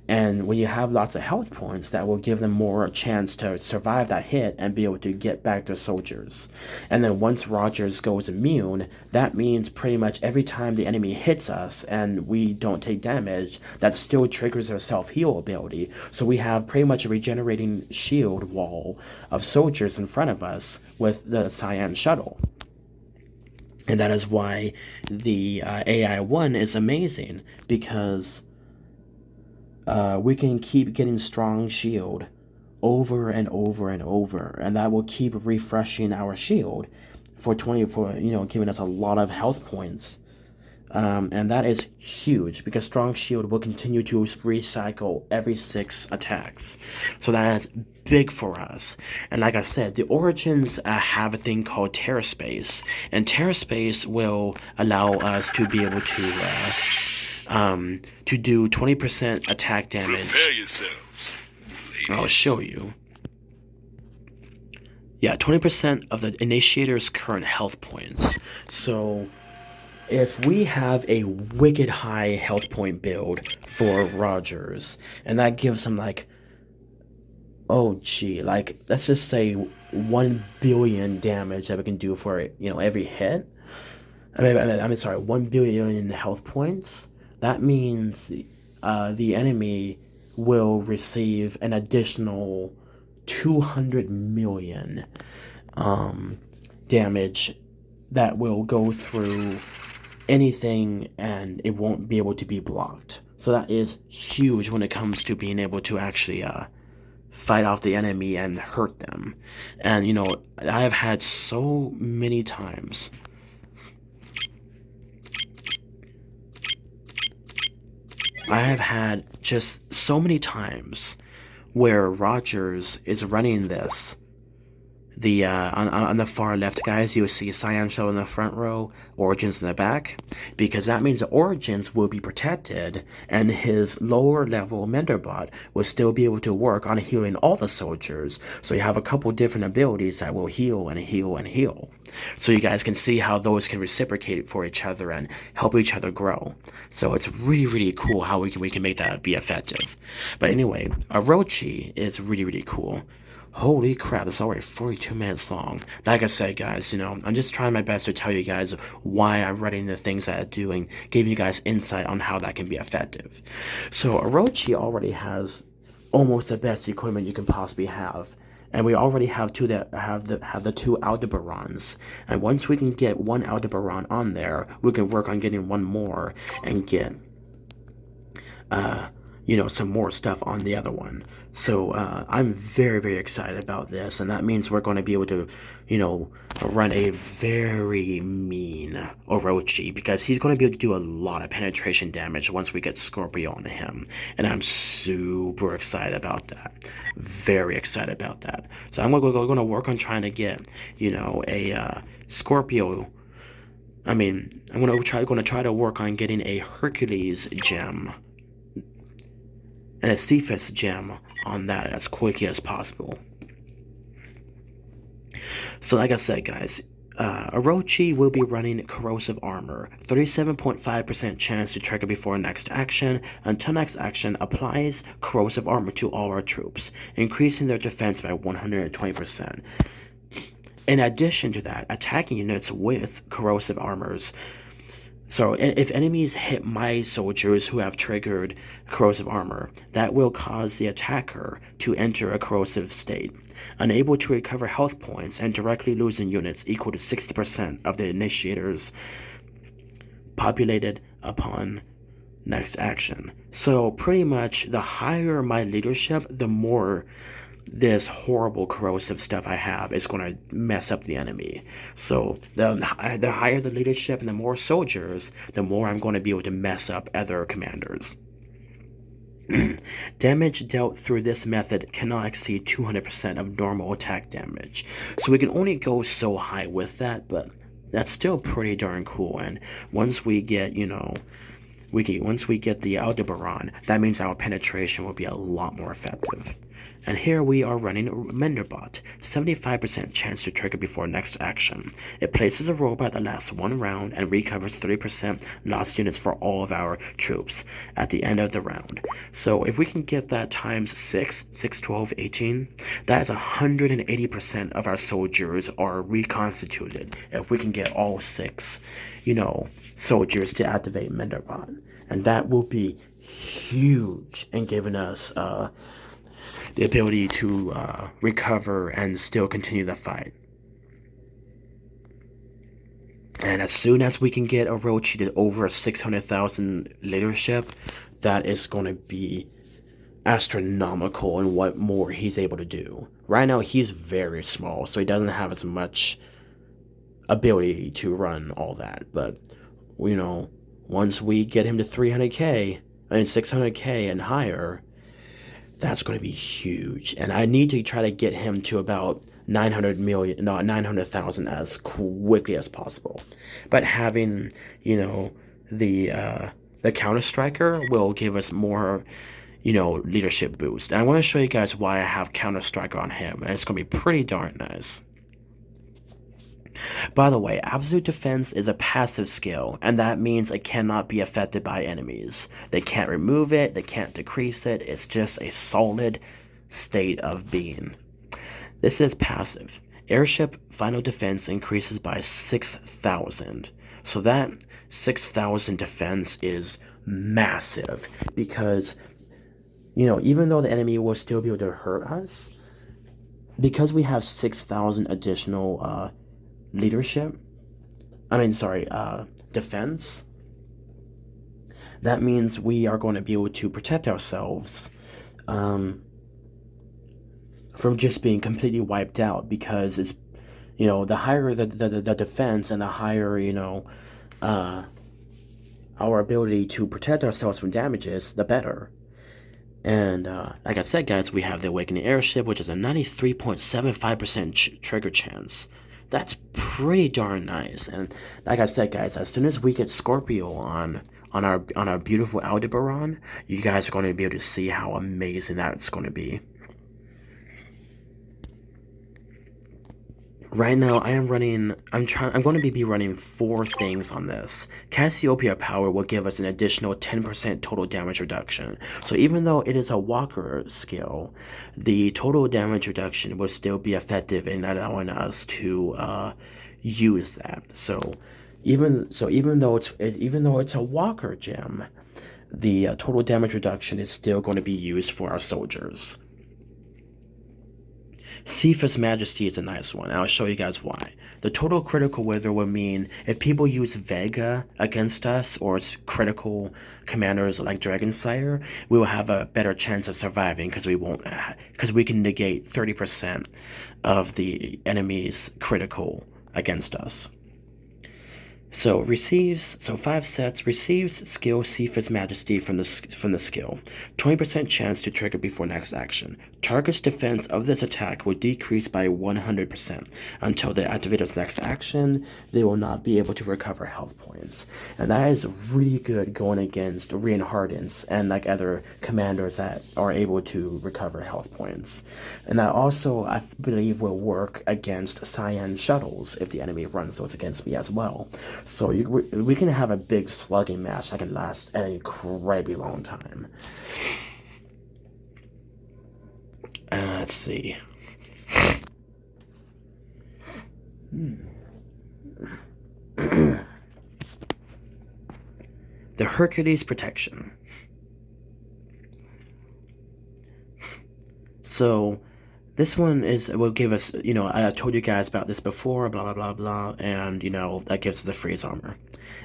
And when you have lots of health points, that will give them more chance to survive that hit and be able to get back their soldiers. And then once Rogers goes immune, that means pretty much every time the enemy hits us and we don't take damage, that still triggers their self-heal ability. So we have pretty much a regenerating shield wall of soldiers in front of us with the Cyan Shuttle. And that is why the AI-1 is amazing, because we can keep getting strong shield over and over and over, and that will keep refreshing our shield for giving us a lot of health points. And that is huge, because strong shield will continue to recycle every 6 attacks. So that is big for us. And like I said, the Origins have a thing called Terror Space, and Terror Space will allow us to be able to do 20% attack damage. Prepare yourselves. I'll show you. Yeah, 20% of the initiator's current health points. So if we have a wicked high health point build for Rogers, and that gives him like, let's just say 1 billion damage that we can do for every hit. I mean, sorry, 1 billion health points. That means the enemy will receive an additional 200 million damage that will go through anything, and it won't be able to be blocked. So that is huge when it comes to being able to actually fight off the enemy and hurt them. And I have had so many times just so many times where Rogers is running this. On the far left, guys, you'll see Cyan Shuttle in the front row, Origins in the back, because that means the Origins will be protected, and his lower level Menderbot will still be able to work on healing all the soldiers. So you have a couple different abilities that will heal and heal and heal. So you guys can see how those can reciprocate for each other and help each other grow. So it's really, really cool how we can make that be effective. But anyway, Orochi is really, really cool. Holy crap, it's already 42 minutes long. Like I said, guys, I'm just trying my best to tell you guys why I'm writing the things that I do and giving you guys insight on how that can be effective. So Orochi already has almost the best equipment you can possibly have. And we already have the 2 Aldebarans. And once we can get 1 Aldebaran on there, we can work on getting 1 more and get some more stuff on the other one. So I'm very, very excited about this, and that means we're going to be able to, run a very mean Orochi, because he's going to be able to do a lot of penetration damage once we get Scorpio on him, and I'm super excited about that. Very excited about that. So I'm going to work on trying to get, a Scorpio. I'm going to try to work on getting a Hercules gem and a Cephas gem on that as quickly as possible. So like I said, guys, Orochi will be running Corrosive Armor. 37.5% chance to trigger before next action. Until next action, applies Corrosive Armor to all our troops, increasing their defense by 120%. In addition to that, attacking units with Corrosive Armors. So if enemies hit my soldiers who have triggered Corrosive Armor, that will cause the attacker to enter a corrosive state, unable to recover health points, and directly losing units equal to 60% of the initiators populated upon next action. So pretty much the higher my leadership, the more this horrible corrosive stuff I have is going to mess up the enemy. So the higher the leadership and the more soldiers, the more I'm going to be able to mess up other commanders. Damage dealt through this method cannot exceed 200% of normal attack damage. So we can only go so high with that, but that's still pretty darn cool. And once we get, once we get the Aldebaran, that means our penetration will be a lot more effective. And here we are running Menderbot, 75% chance to trigger before next action. It places a robot that lasts 1 round and recovers 30% lost units for all of our troops at the end of the round. So if we can get that times 6, 12, 18, that is 180% of our soldiers are reconstituted if we can get all 6, soldiers to activate Menderbot. And that will be huge in giving us the ability to recover and still continue the fight. And as soon as we can get Orochi to over 600,000 leadership, that is going to be astronomical in what more he's able to do. Right now, he's very small, so he doesn't have as much ability to run all that. But, once we get him to 300k, 600k and higher, that's going to be huge. And I need to try to get him to about 900,000 as quickly as possible. But having, the Counter Striker will give us more, leadership boost. And I want to show you guys why I have Counter Striker on him. And it's going to be pretty darn nice. By the way, Absolute Defense is a passive skill, and that means it cannot be affected by enemies. They can't remove it, they can't decrease it, it's just a solid state of being. This is passive. Airship Final Defense increases by 6,000. So that 6,000 defense is massive, because, even though the enemy will still be able to hurt us, because we have 6,000 additional defense, that means we are going to be able to protect ourselves from just being completely wiped out, because it's, the higher the defense and the higher, our ability to protect ourselves from damages, the better. And like I said, guys, we have the Awakening Airship, which is a 93.75% trigger chance. That's pretty darn nice. And like I said, guys, as soon as we get Scorpio on our beautiful Aldebaran, you guys are going to be able to see how amazing that's going to be. Right now, I'm going to be running 4 things on this. Cassiopeia Power will give us an additional 10% total damage reduction. So even though it is a walker skill, the total damage reduction will still be effective in allowing us to use that. So even though it's a walker gem, the total damage reduction is still going to be used for our soldiers. Cephas Majesty is a nice one, and I'll show you guys why. The total critical wither will mean if people use Vega against us, or critical commanders like Dragon Sire, we will have a better chance of surviving, because we can negate 30% of the enemy's critical against us. So 5 sets, receives skill Cephas Majesty from the skill. 20% chance to trigger before next action. Target's defense of this attack will decrease by 100%. Until the activator's next action, they will not be able to recover health points. And that is really good going against Reinhardt's and like other commanders that are able to recover health points. And that also, I believe, will work against Cyan shuttles if the enemy runs those against me as well. So we can have a big slugging match that can last an incredibly long time. Let's see. The Hercules Protection. So this one will give us, I told you guys about this before, blah, blah, blah, blah, and, that gives us the freeze armor.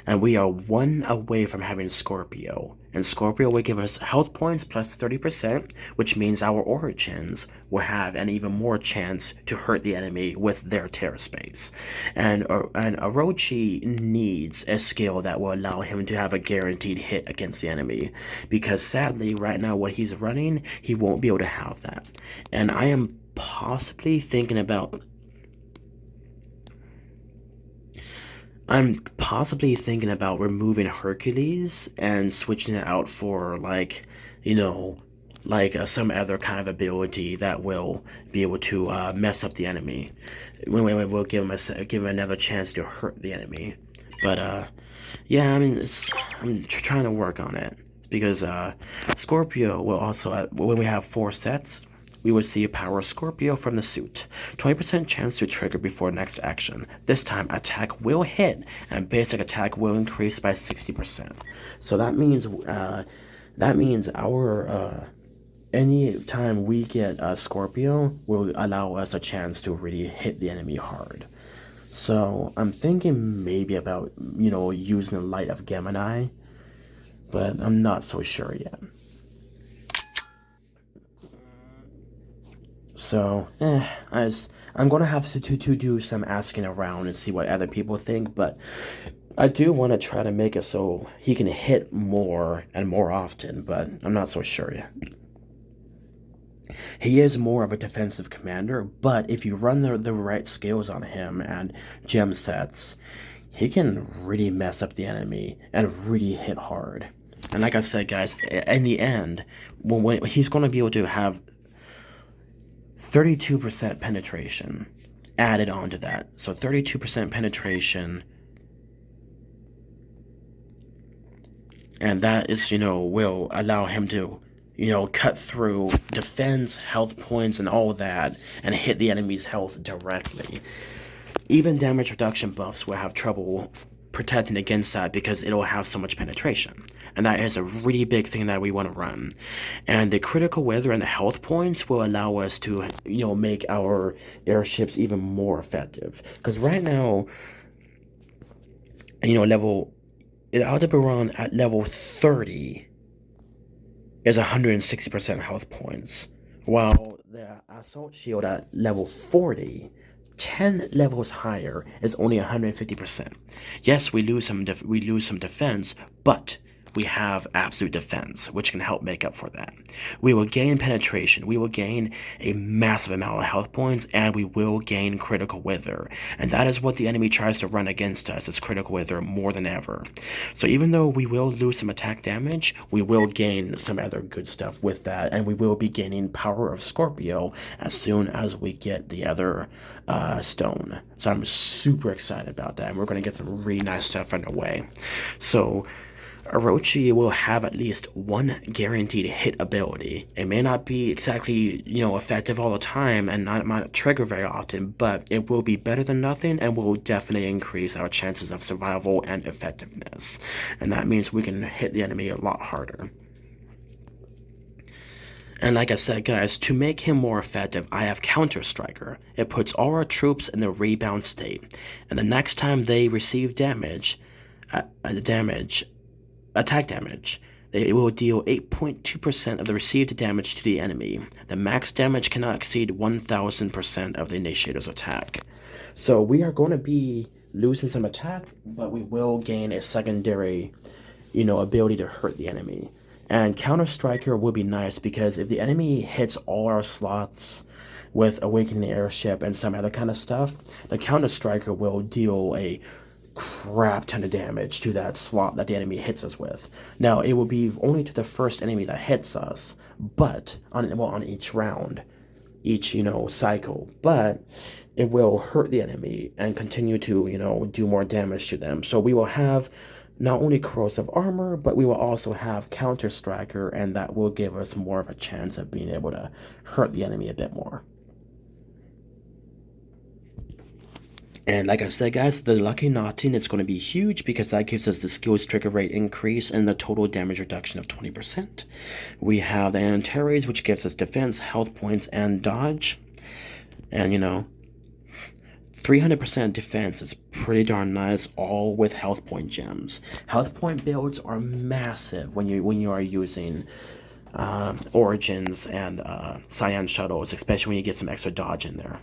And we are 1 away from having Scorpio, And Scorpio will give us health points plus 30%, which means our origins will have an even more chance to hurt the enemy with their terror space. And Orochi needs a skill that will allow him to have a guaranteed hit against the enemy. Because sadly, right now, what he's running, he won't be able to have that. And I am possibly thinking about removing Hercules and switching it out for like, some other kind of ability that will be able to mess up the enemy. We'll give him another chance to hurt the enemy. But yeah, I mean, I'm trying to work on it because Scorpio will also, when we have 4 sets, we will see a power of Scorpio from the suit. 20% chance to trigger before next action. This time, attack will hit, and basic attack will increase by 60%. So that means our any time we get Scorpio will allow us a chance to really hit the enemy hard. So I'm thinking maybe about using the Light of Gemini, but I'm not so sure yet. So, I'm gonna have to do some asking around and see what other people think, but I do want to try to make it so he can hit more and more often, but I'm not so sure yet. He is more of a defensive commander, but if you run the right skills on him and gem sets, he can really mess up the enemy and really hit hard. And like I said, guys, in the end, when he's going to be able to have 32% penetration added onto that. So 32% penetration. And that is, will allow him to, cut through defense, health points, and all that, and hit the enemy's health directly. Even damage reduction buffs will have trouble protecting against that because it'll have so much penetration. And that is a really big thing that we want to run. And the critical weather and the health points will allow us to, make our airships even more effective. Because right now, Aldebaran at level 30 is 160% health points, while the Assault Shield at level 40, 10 levels higher, is only 150%. Yes, we lose some defense, but we have absolute defense, which can help make up for that. We will gain penetration, we will gain a massive amount of health points, and we will gain critical weather. And that is what the enemy tries to run against us, is critical weather more than ever. So even though we will lose some attack damage, we will gain some other good stuff with that, and we will be gaining power of Scorpio as soon as we get the other stone. So I'm super excited about that, and we're going to get some really nice stuff underway. So Orochi will have at least one guaranteed hit ability. It may not be exactly, effective all the time and not trigger very often, but it will be better than nothing and will definitely increase our chances of survival and effectiveness. And that means we can hit the enemy a lot harder. And like I said, guys, to make him more effective, I have Counter Striker. It puts all our troops in the rebound state. And the next time they receive attack damage, it will deal 8.2% of the received damage to the enemy. The max damage cannot exceed 1000% of the initiator's attack. So we are going to be losing some attack, but we will gain a secondary, ability to hurt the enemy. And Counter Striker will be nice because if the enemy hits all our slots with Awakening Airship and some other kind of stuff, the Counter Striker will deal a crap ton of damage to that slot that the enemy hits us with. Now, it will be only to the first enemy that hits us, but on each round, each cycle, but it will hurt the enemy and continue to do more damage to them. So we will have not only corrosive armor, but we will also have Counter Striker, and that will give us more of a chance of being able to hurt the enemy a bit more. And like I said, guys, the Lucky Knotting is going to be huge because that gives us the skills trigger rate increase and the total damage reduction of 20%. We have the Antares, which gives us defense, health points, and dodge. And, 300% defense is pretty darn nice, all with health point gems. Health point builds are massive when you are using Origins and Cyan Shuttles, especially when you get some extra dodge in there.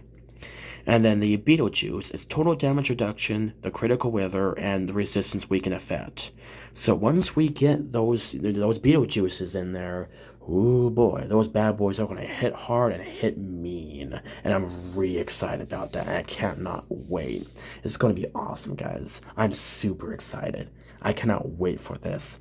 And then the Beetlejuice is total damage reduction, the critical weather, and the resistance weaken effect. So once we get those Beetlejuices in there, ooh boy, those bad boys are going to hit hard and hit mean. And I'm really excited about that. I cannot wait. It's going to be awesome, guys. I'm super excited. I cannot wait for this.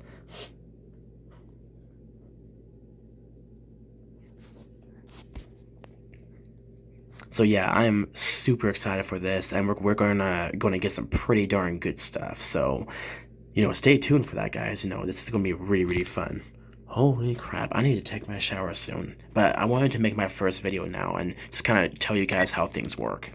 So yeah, I'm super excited for this, and we're gonna get some pretty darn good stuff. So, stay tuned for that, guys. This is gonna be really fun. Holy crap, I need to take my shower soon. But I wanted to make my first video now and just kind of tell you guys how things work.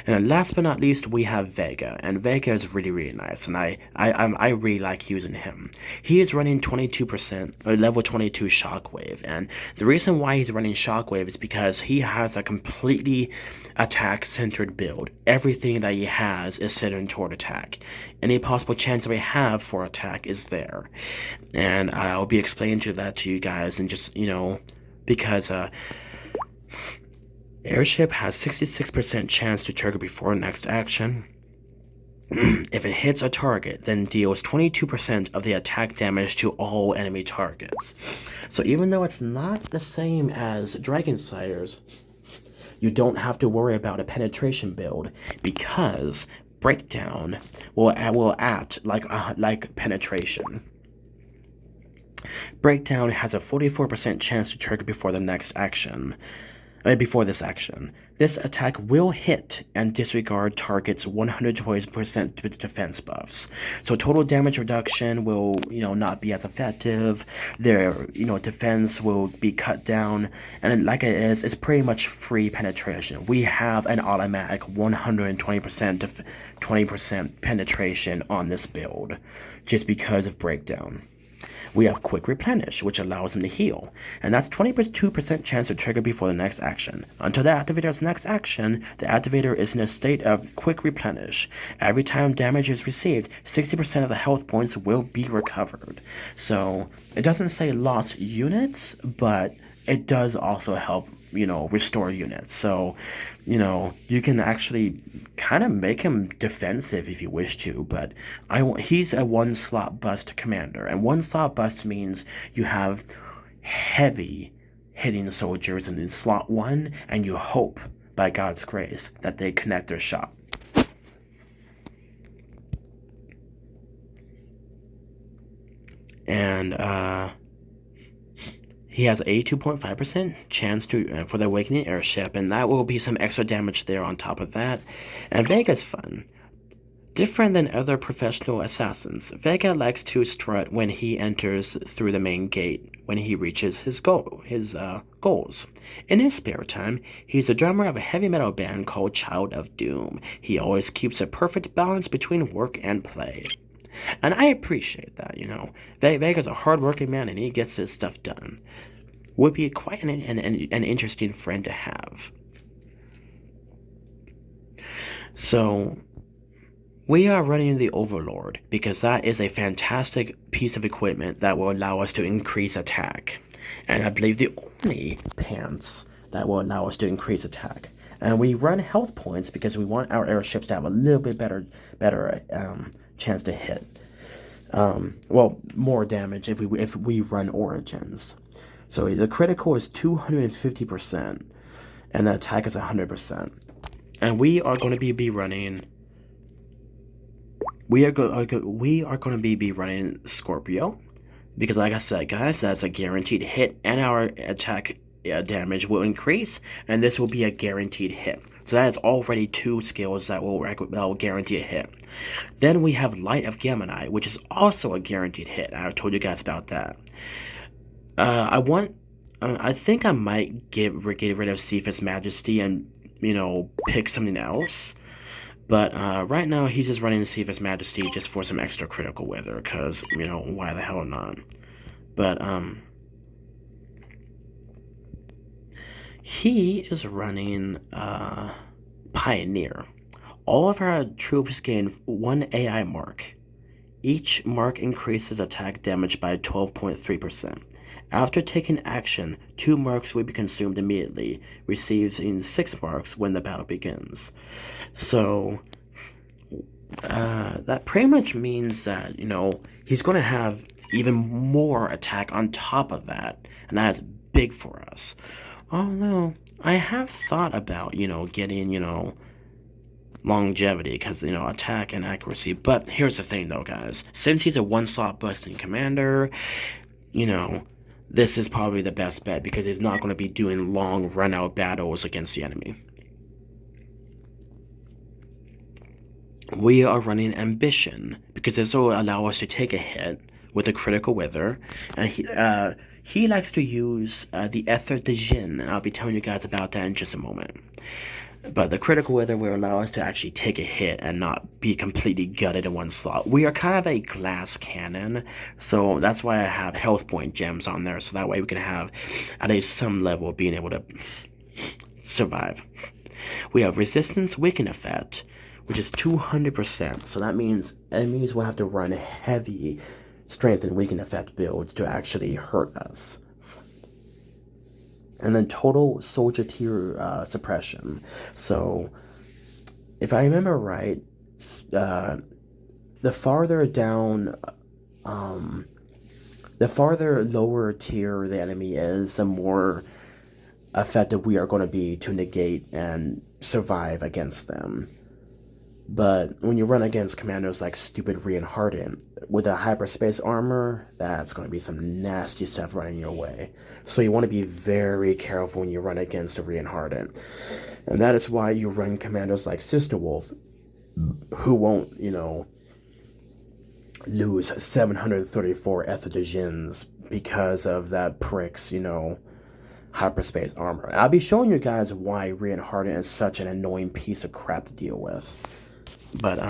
And then last but not least, we have Vega, and Vega is really nice, and I really like using him. He is running 22% or level 22 Shockwave, and the reason why he's running Shockwave is because he has a completely attack-centered build. Everything that he has is centered toward attack. Any possible chance that we have for attack is there, and I'll be explaining that to you guys, and just because Airship has 66% chance to trigger before next action. If it hits a target, then deals 22% of the attack damage to all enemy targets. So even though it's not the same as Dragon Slayers, you don't have to worry about a penetration build because Breakdown will act like penetration. Breakdown has a 44% chance to trigger before the next action. Before this action. This attack will hit and disregard target's 120% defense buffs. So total damage reduction will, not be as effective. Their, defense will be cut down. And like it is, it's pretty much free penetration. We have an automatic 120% 20% penetration on this build just because of Breakdown. We have Quick Replenish, which allows him to heal, and that's 22% chance to trigger before the next action. Until the activator's next action, the activator is in a state of Quick Replenish. Every time damage is received, 60% of the health points will be recovered. So, it doesn't say lost units, but it does also help, restore units. So, you can actually kind of make him defensive if you wish to, but he's a one-slot bust commander, and one-slot bust means you have heavy hitting soldiers in slot 1, and you hope, by God's grace, that they connect their shot. And, he has a 2.5% chance for the Awakening Airship, and that will be some extra damage there on top of that. And Vega's fun. Different than other professional assassins, Vega likes to strut when he enters through the main gate when he reaches his goals. In his spare time, he's a drummer of a heavy metal band called Child of Doom. He always keeps a perfect balance between work and play. And I appreciate that, Vega's a hard-working man and he gets his stuff done. Would be quite an interesting friend to have. So, we are running the Overlord because that is a fantastic piece of equipment that will allow us to increase attack. And I believe the only pants that will allow us to increase attack. And we run health points because we want our airships to have a little bit better chance to hit. More damage if we run Origins. So the critical is 250%, and the attack is 100%. And we are going to be running. We are going to be running Scorpio, because like I said, guys, that's a guaranteed hit, and our attack damage will increase, and this will be a guaranteed hit. So that is already 2 skills that will guarantee a hit. Then we have Light of Gemini, which is also a guaranteed hit. I told you guys about that. I think I might get rid of Cephas Majesty and, pick something else. But right now, he's just running Cephas Majesty just for some extra critical weather, because, why the hell not? But, he is running Pioneer. All of our troops gain 1 AI mark. Each mark increases attack damage by 12.3%. After taking action, 2 marks will be consumed immediately, receiving 6 marks when the battle begins. So, that pretty much means that, he's going to have even more attack on top of that, and that is big for us. Although, I have thought about, getting, longevity, because, attack and accuracy. But here's the thing, though, guys. Since he's a one-slot busting commander, this is probably the best bet, because he's not going to be doing long run-out battles against the enemy. We are running Ambition, because this will allow us to take a hit with a critical wither, and he likes to use the Ether de Jin, and I'll be telling you guys about that in just a moment. But the critical wither will allow us to actually take a hit and not be completely gutted in one slot. We are kind of a glass cannon, so that's why I have health point gems on there, so that way we can have at least some level of being able to survive. We have resistance weaken effect, which is 200%, so that means enemies will have to run heavy strength and weaken effect builds to actually hurt us. And then total soldier tier suppression. So, if I remember right, the farther down, the farther lower tier the enemy is, the more effective we are going to be to negate and survive against them. But when you run against commanders like Stupid Reinhardt with a hyperspace armor, that's going to be some nasty stuff running your way. So you want to be very careful when you run against a Reinhardt. And that is why you run commanders like Sister Wolf, who won't, lose 734 Ether de Jins because of that prick's, hyperspace armor. And I'll be showing you guys why Reinhardt is such an annoying piece of crap to deal with. But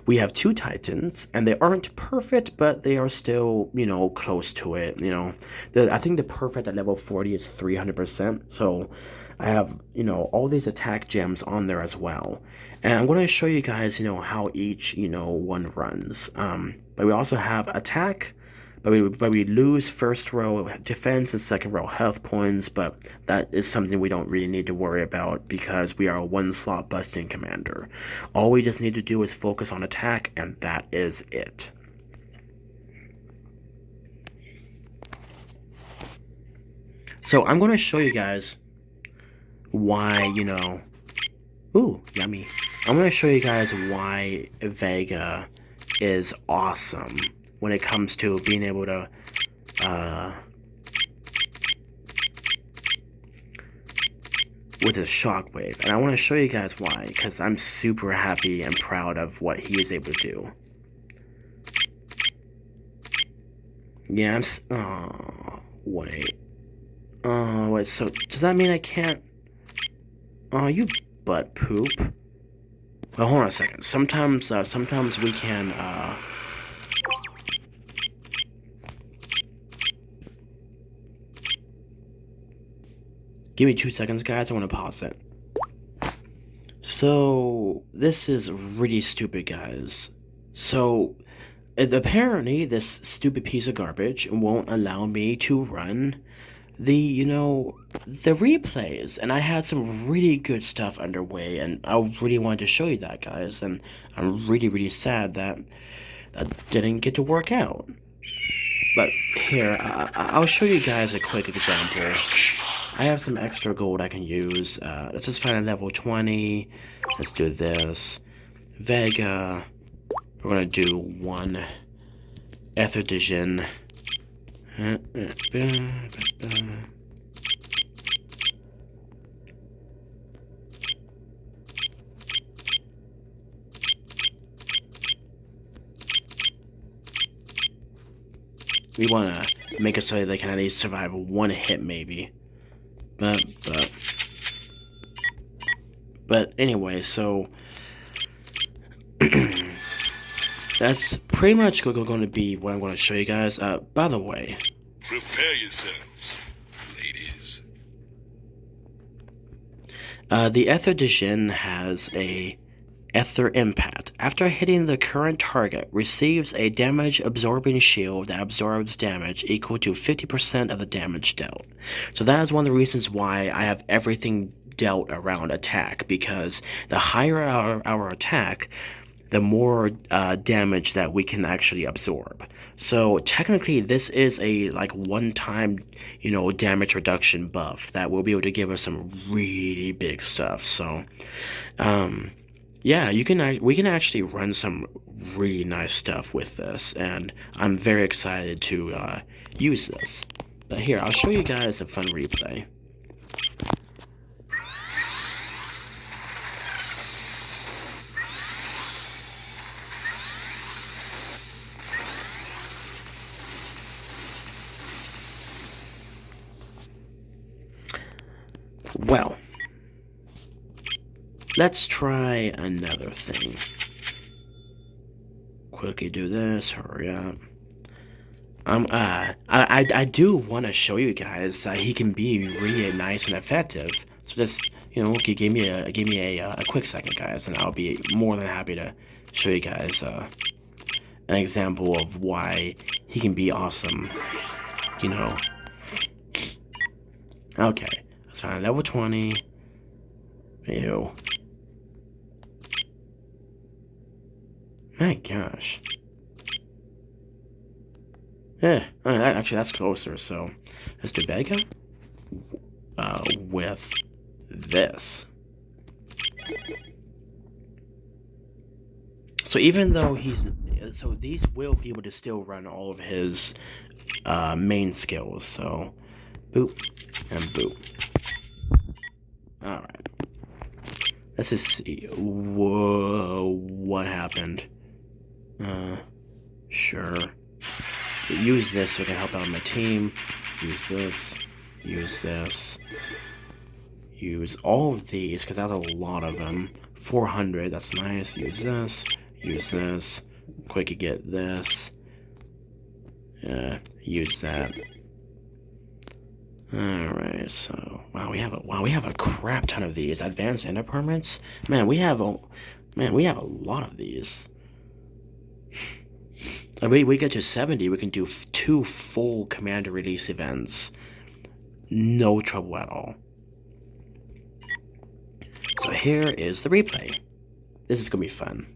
we have 2 Titans, and they aren't perfect, but they are still, close to it. I think the perfect at level 40 is 300%. So I have, all these attack gems on there as well. And I'm going to show you guys, how each, one runs. But we also have attack. But we lose first row defense and second row health points, but that is something we don't really need to worry about because we are a one-slot busting commander. All we just need to do is focus on attack, and that is it. So I'm going to show you guys why, ooh, yummy. I'm going to show you guys why Vega is awesome when it comes to being able to with a shockwave. And I want to show you guys why, because I'm super happy and proud of what he is able to do. Yeah, wait, so does that mean I can't? Oh, you butt poop. Well, hold on a second. Sometimes we can, give me 2 seconds, guys. I want to pause it. So, this is really stupid, guys. So, apparently, this stupid piece of garbage won't allow me to run the replays. And I had some really good stuff underway, and I really wanted to show you that, guys. And I'm really, really sad that that didn't get to work out. But here, I'll show you guys a quick example. I have some extra gold I can use. Let's just find a level 20. Let's do this. Vega. We're gonna do 1 Ether de Jin. We wanna make it so they can at least survive 1 hit, maybe. But anyway, so that's pretty much going to be what I'm going to show you guys. By the way, prepare yourselves, ladies. The Ether de Jin has a Ether Impact. After hitting the current target, receives a damage-absorbing shield that absorbs damage equal to 50% of the damage dealt. So that is one of the reasons why I have everything dealt around attack, because the higher our attack, the more damage that we can actually absorb. So technically, this is a one-time, damage reduction buff that will be able to give us some really big stuff. So, yeah, we can actually run some really nice stuff with this, and I'm very excited to use this. But here, I'll show you guys a fun replay. Well, let's try another thing. Quickly do this, hurry up. I do want to show you guys that he can be really nice and effective. So just, okay, give me a quick second, guys, and I'll be more than happy to show you guys an example of why he can be awesome. Okay, let's find level 20. Ew. My gosh. Yeah, actually that's closer, so let's do Vega with this. So even though so these will be able to still run all of his main skills, so boop and boop. Alright. Let's just see. Whoa, what happened? Sure. So use this so I can help out my team. Use this. Use this. Use all of these, because that's a lot of them. 400, that's nice. Use this. Use this. Quick, get this. Use that. Alright, so we have a crap ton of these. Advanced ender permits? Man, we have a lot of these. If we get to 70, we can do 2 full commander release events. No trouble at all. So here is the replay. This is gonna be fun.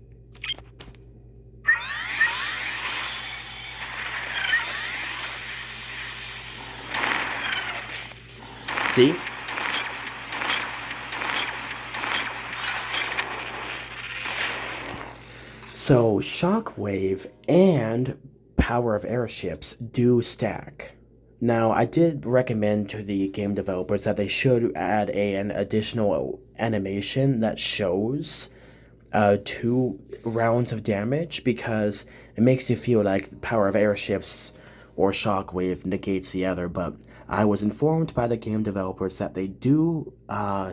See? So, Shockwave and Power of Airships do stack. Now, I did recommend to the game developers that they should add an additional animation that shows 2 rounds of damage, because it makes you feel like Power of Airships or Shockwave negates the other, but I was informed by the game developers that they do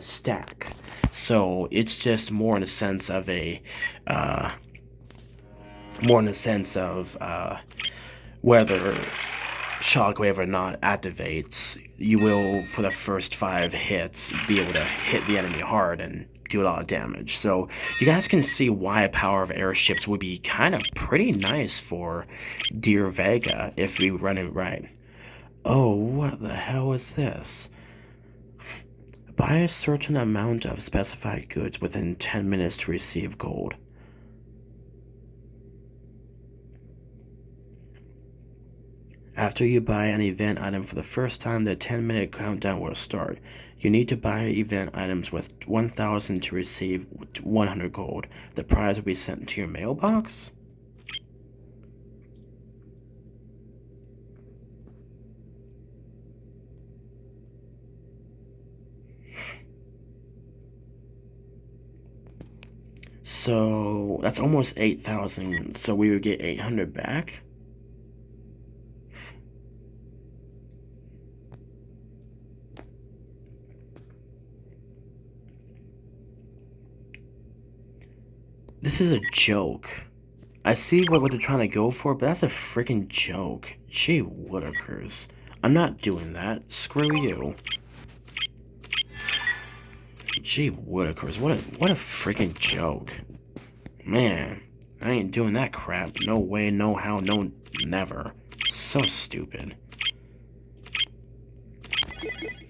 stack. So it's just more in a sense of whether Shockwave or not activates, you will, for the first 5 hits, be able to hit the enemy hard and do a lot of damage. So you guys can see why Power of Airships would be kind of pretty nice for Dear Vega if we run it right. Oh, what the hell is this? Buy a certain amount of specified goods within 10 minutes to receive gold. After you buy an event item for the first time, the 10-minute countdown will start. You need to buy event items with 1,000 to receive 100 gold. The prize will be sent to your mailbox? So that's almost 8,000, so we would get 800 back? This is a joke. I see what they're trying to go for, but that's a freaking joke. Gee Whittakers. I'm not doing that. Screw you. Gee Whittakers, what a freaking joke. Man, I ain't doing that crap. No way, no how, no never. So stupid.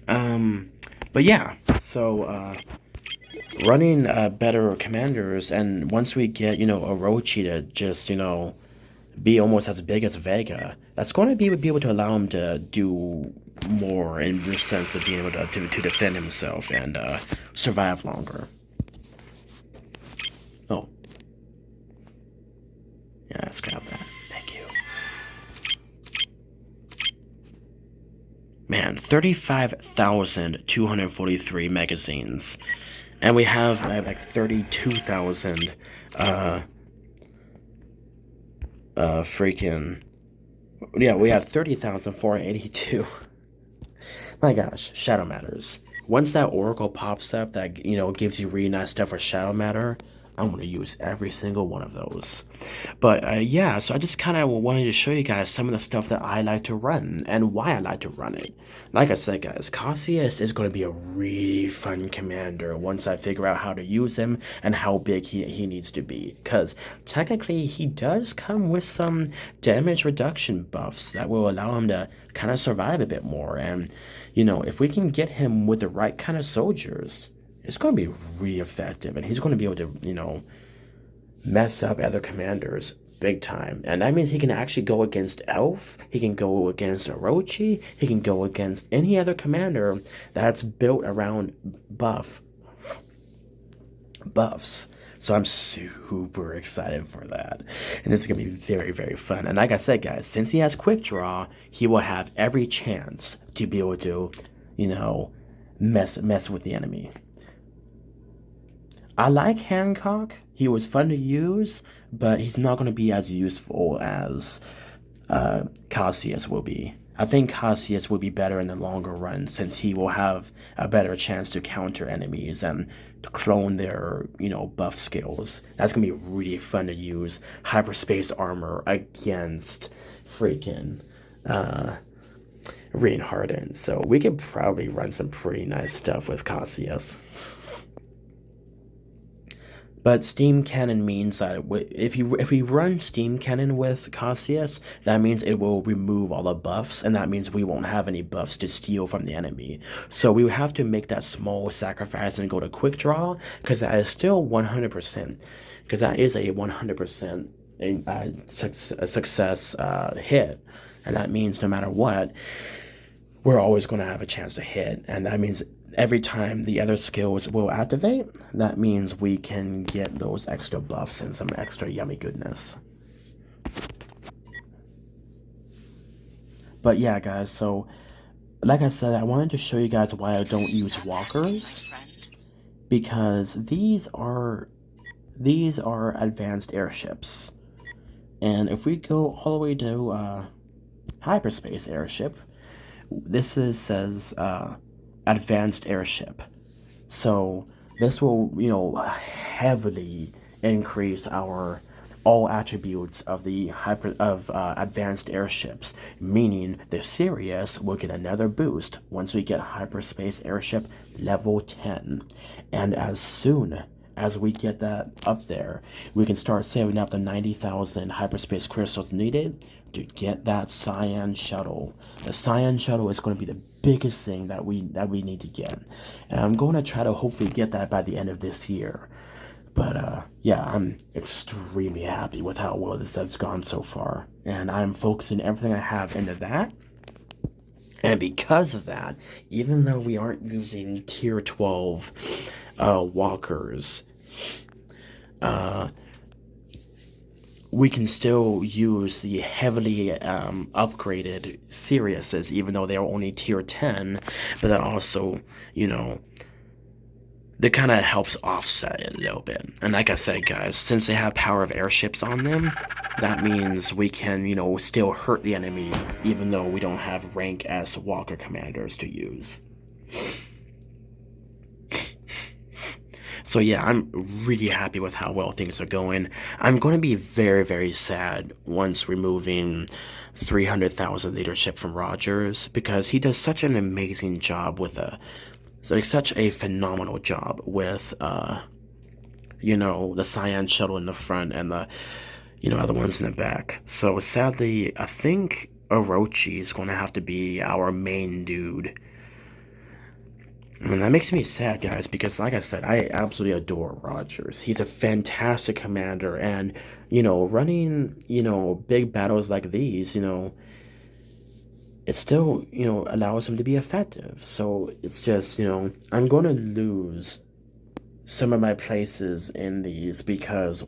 But yeah, so, running better commanders, and once we get, Orochi to just, be almost as big as Vega, that's going to be able to allow him to do more in the sense of being able to defend himself and survive longer. Oh. Yeah, scrap that. Thank you. Man, 35,243 magazines. And we have like 32,000 freaking, yeah, we have 30,482. My gosh, Shadow Matters. Once that Oracle pops up that, gives you really nice stuff for Shadow Matter, I'm going to use every single one of those. But yeah, so I just kind of wanted to show you guys some of the stuff that I like to run and why I like to run it. Like I said, guys, Cassius is going to be a really fun commander once I figure out how to use him and how big he needs to be. Because technically, he does come with some damage reduction buffs that will allow him to kind of survive a bit more. And, if we can get him with the right kind of soldiers, it's going to be really effective, and he's going to be able to, mess up other commanders big time. And that means he can actually go against Elf, he can go against Orochi, he can go against any other commander that's built around buffs. So I'm super excited for that. And this is going to be very, very fun. And like I said, guys, since he has Quick Draw, he will have every chance to be able to, mess with the enemy. I like Hancock. He was fun to use, but he's not going to be as useful as Cassius will be. I think Cassius will be better in the longer run since he will have a better chance to counter enemies and to clone their, buff skills. That's going to be really fun to use hyperspace armor against freaking Reinhardt. So we could probably run some pretty nice stuff with Cassius. But Steam Cannon means that if we run Steam Cannon with Cassius, that means it will remove all the buffs, and that means we won't have any buffs to steal from the enemy. So we have to make that small sacrifice and go to Quick Draw, because that is still 100%. Because that is a 100% success hit, and that means no matter what, we're always going to have a chance to hit, and that means every time the other skills will activate, that means we can get those extra buffs and some extra yummy goodness. But yeah, guys, so like I said, I wanted to show you guys why I don't use walkers, because these are advanced airships. And if we go all the way to hyperspace airship, this says advanced airship. So this will, heavily increase all attributes of the advanced airships, meaning the Sirius will get another boost once we get hyperspace airship level 10. And as soon as we get that up there, we can start saving up the 90,000 hyperspace crystals needed to get that Cyan shuttle. The Cyan shuttle is going to be the biggest thing that we need to get, and I'm going to try to hopefully get that by the end of this year. But yeah, I'm extremely happy with how well this has gone so far, and I'm focusing everything I have into that. And because of that, even though we aren't using tier 12 walkers, we can still use the heavily upgraded Siriuses, even though they're only tier 10, but that also, that kind of helps offset it a little bit. And like I said, guys, since they have power of airships on them, that means we can, still hurt the enemy, even though we don't have rank S walker commanders to use. So yeah, I'm really happy with how well things are going. I'm going to be very, very sad once removing 300,000 leadership from Rogers, because he does such an amazing job with such a phenomenal job with the Cyan shuttle in the front and the, other ones in the back. So sadly, I think Orochi is going to have to be our main dude. And that makes me sad, guys, because like I said, I absolutely adore Rogers. He's a fantastic commander, and, running, big battles like these, it still, allows him to be effective. So it's just, I'm going to lose some of my places in these because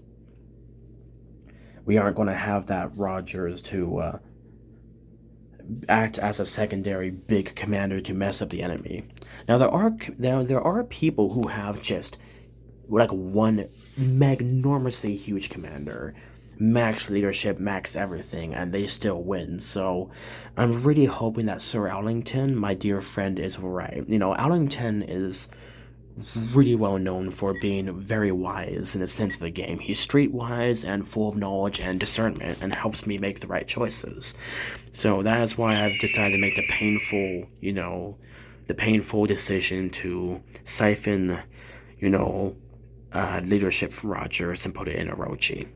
we aren't going to have that Rogers to act as a secondary big commander to mess up the enemy. Now there are people who have just like one magnormously huge commander, max leadership, max everything, and they still win. So I'm really hoping that Sir Allington, my dear friend, is right. Allington is really well known for being very wise in the sense of the game. He's streetwise and full of knowledge and discernment and helps me make the right choices. So that is why I've decided to make the painful decision to siphon, leadership from Rogers and put it in Orochi.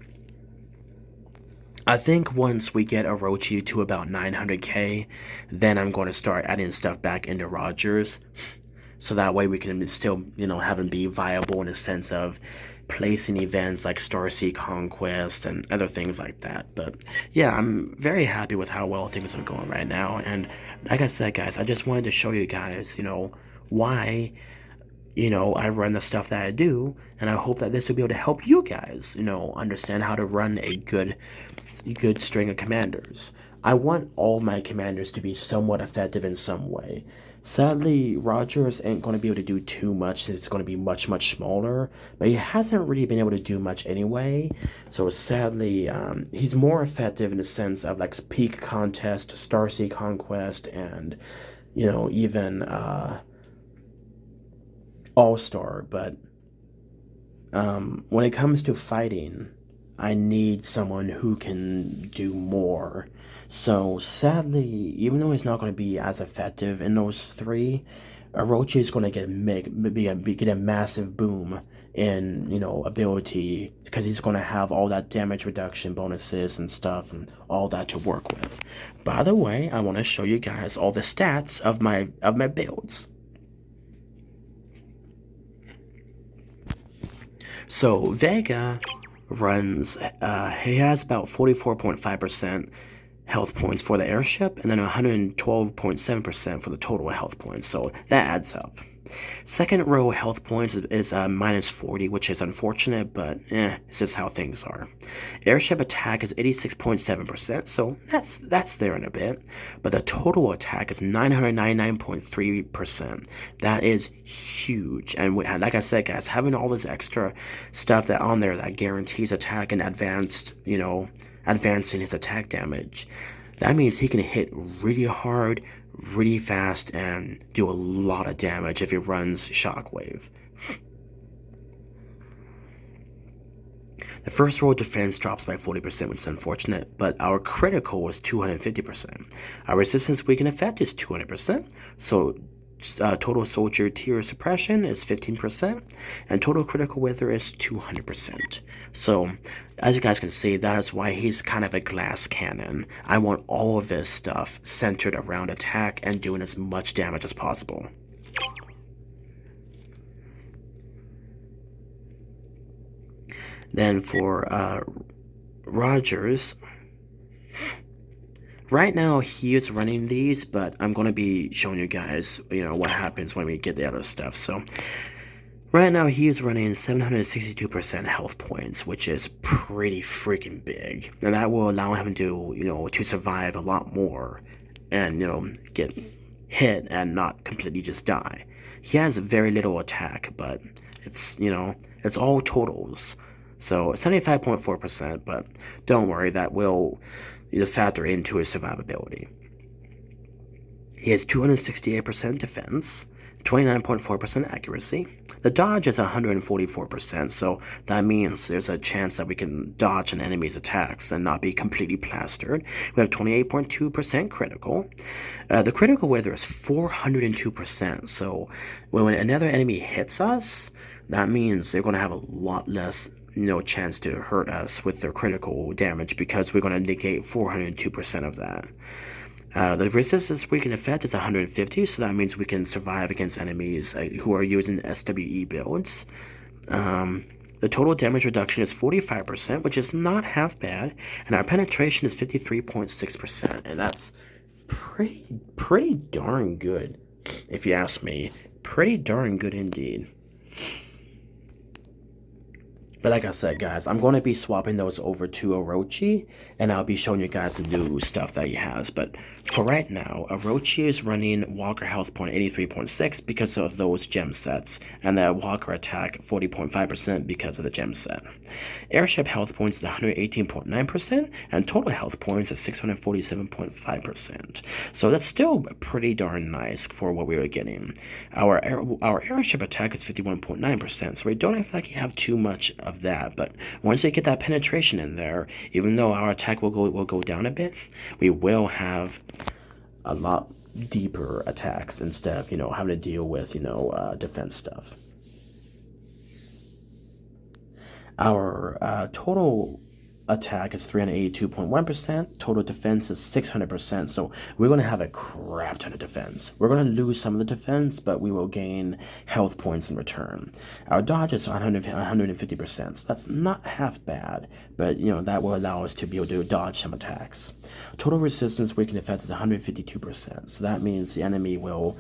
I think once we get Orochi to about 900k, then I'm going to start adding stuff back into Rogers. So that way we can still, have him be viable in a sense of placing events like Starseed Conquest and other things like that. But yeah, I'm very happy with how well things are going right now. And like I said, guys, I just wanted to show you guys, why, I run the stuff that I do. And I hope that this will be able to help you guys, understand how to run a good string of commanders. I want all my commanders to be somewhat effective in some way. Sadly, Rogers ain't going to be able to do too much. It's going to be much, much smaller. But he hasn't really been able to do much anyway. So sadly, he's more effective in the sense of like Peak Contest, Starseed Conquest, and, even All-Star. But when it comes to fighting, I need someone who can do more. So sadly, even though he's not going to be as effective in those three, Orochi is going to get a massive boom in ability because he's going to have all that damage reduction bonuses and stuff and all that to work with. By the way, I want to show you guys all the stats of my builds. So Vega runs, he has about 44.5% health points for the airship, and then 112.7% for the total health points, so that adds up. Second row health points is minus 40, which is unfortunate, but it's just how things are. Airship attack is 86.7%, so that's there in a bit, but the total attack is 999.3%. That is huge, and like I said, guys, having all this extra stuff that on there that guarantees attack and advancing his attack damage, that means he can hit really hard, really fast, and do a lot of damage if he runs Shockwave. The first row of defense drops by 40%, which is unfortunate, but our critical was 250%. Our resistance weaken effect is 200%, so total soldier tier suppression is 15%, and total critical wither is 200%. So, as you guys can see, that is why he's kind of a glass cannon. I want all of this stuff centered around attack and doing as much damage as possible. Then for Rogers, right now he is running these, but I'm going to be showing you guys, what happens when we get the other stuff. So right now he is running 762% health points, which is pretty freaking big. And that will allow him to, to survive a lot more and, get hit and not completely just die. He has very little attack, but it's, it's all totals. So 75.4%, but don't worry, that will factor into his survivability. He has 268% defense, 29.4% accuracy. The dodge is 144%, so that means there's a chance that we can dodge an enemy's attacks and not be completely plastered. We have 28.2% critical. The critical wither is 402%, so when another enemy hits us, That means they're going to have a lot less chance to hurt us with their critical damage because we're going to negate 402% of that. The resistance we can affect is 150, so that means we can survive against enemies who are using SWE builds. The total damage reduction is 45%, which is not half bad, and our penetration is 53.6%, and that's pretty darn good, if you ask me. Pretty darn good indeed. But like I said, guys, I'm going to be swapping those over to Orochi, and I'll be showing you guys the new stuff that he has. But for right now, Orochi is running Walker Health Point 83.6 because of those gem sets, and the Walker Attack 40.5% because of the gem set. Airship Health Points is 118.9%, and total health points is 647.5%. So that's still pretty darn nice for what we were getting. Our Airship Attack is 51.9%, so we don't exactly have too much of that, but once we get that penetration in there, even though our attack will go down a bit, we will have a lot deeper attacks instead of having to deal with defense stuff. Our total attack is 382.1%, total defense is 600%, so we're going to have a crap ton of defense. We're going to lose some of the defense, but we will gain health points in return. Our dodge is 150%, so that's not half bad, but that will allow us to be able to dodge some attacks. Total resistance weakened effect is 152%, so that means the enemy will,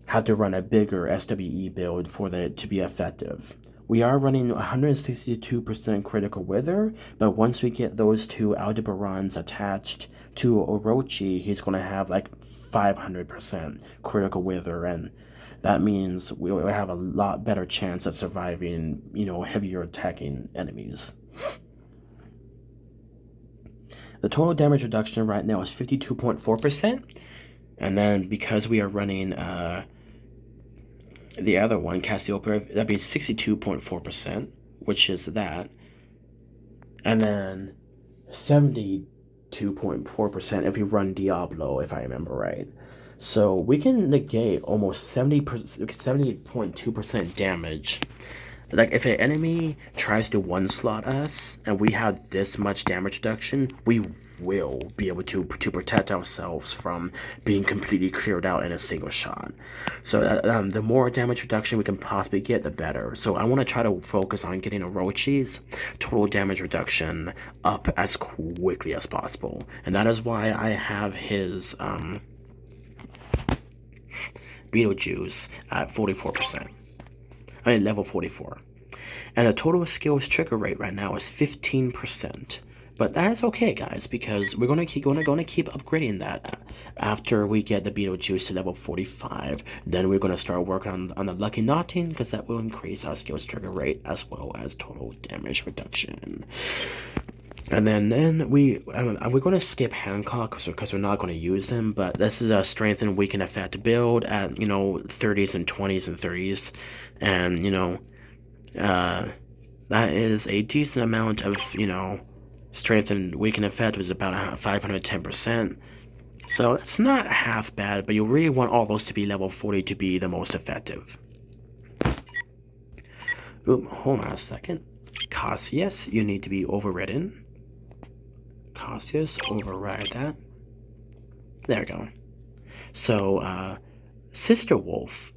have to run a bigger SWE build for it to be effective. We are running 162% critical wither, but once we get those two Aldebarans attached to Orochi, he's going to have like 500% critical wither, and that means we will have a lot better chance of surviving, heavier attacking enemies. The total damage reduction right now is 52.4%, and then because we are running the other one, Cassiopeia, that'd be 62.4%, which is that. And then 72.4% if we run Diablo, if I remember right. So we can negate almost 70.2% damage. Like, if an enemy tries to one-slot us, and we have this much damage reduction, we will be able to protect ourselves from being completely cleared out in a single shot. So the more damage reduction we can possibly get, the better. So I want to try to focus on getting Orochi's total damage reduction up as quickly as possible. And that is why I have his Beetlejuice at 44%. I mean, level 44. And the total skills trigger rate right now is 15%. But that is okay, guys, because we're gonna keep upgrading that after we get the Beetlejuice to level 45. Then we're gonna start working on the Lucky Knotting, because that will increase our skills trigger rate as well as total damage reduction. And then we're going to skip Hancock because we're not going to use him, but this is a strength and weaken effect build at 30s and 20s and 30s, and that is a decent amount of strength and weaken effect, was about 510%. So it's not half bad, but you really want all those to be level 40 to be the most effective. Oop, hold on a second. Cassius, you need to be overridden. Cassius, override that. There we go. So, Sister Wolf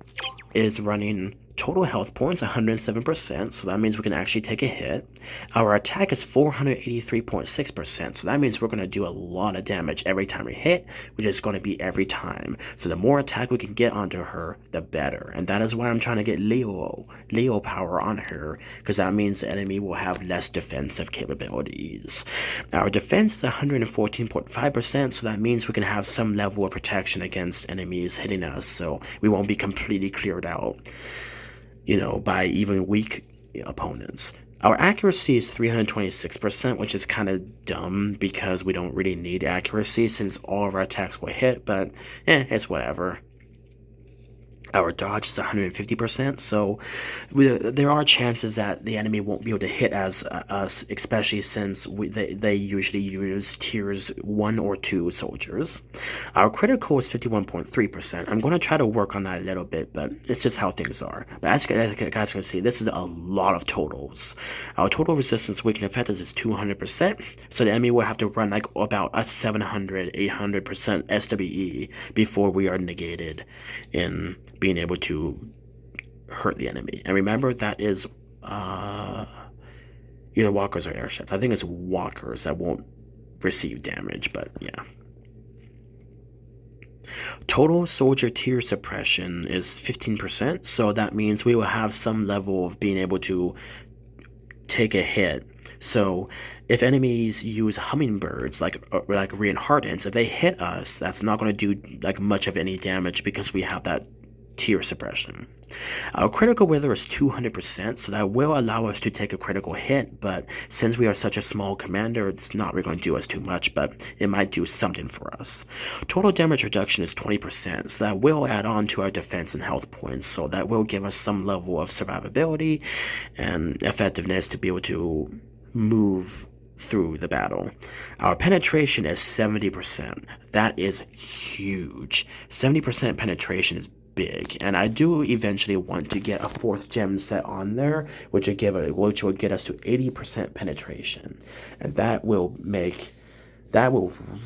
is running total health points 107%, so that means we can actually take a hit. Our attack is 483.6%, so that means we're going to do a lot of damage every time we hit, which is going to be every time. So the more attack we can get onto her, the better. And that is why I'm trying to get Leo power on her, because that means the enemy will have less defensive capabilities. Our defense is 114.5%, so that means we can have some level of protection against enemies hitting us, so we won't be completely cleared out, by even weak opponents. Our accuracy is 326%, which is kind of dumb because we don't really need accuracy since all of our attacks will hit, but it's whatever. Our dodge is 150%, so there are chances that the enemy won't be able to hit us, especially since they usually use tiers 1 or 2 soldiers. Our critical is 51.3%. I'm going to try to work on that a little bit, but it's just how things are. But as you guys can see, this is a lot of totals. Our total resistance weakened effectiveness is 200%, so the enemy will have to run like about a 700, 800% SWE before we are negated in being able to hurt the enemy. And remember, that is either walkers or airships. I think it's walkers that won't receive damage, but yeah. Total soldier tier suppression is 15%, so that means we will have some level of being able to take a hit. So if enemies use hummingbirds like reinhardents, if they hit us, that's not going to do like much of any damage because we have that tier suppression. Our critical wither is 200%, so that will allow us to take a critical hit, but since we are such a small commander, it's not really going to do us too much, but it might do something for us. Total damage reduction is 20%, so that will add on to our defense and health points, so that will give us some level of survivability and effectiveness to be able to move through the battle. Our penetration is 70%. That is huge. 70% penetration is big, and I do eventually want to get a 4th gem set on there, which will get us to 80% penetration, and that will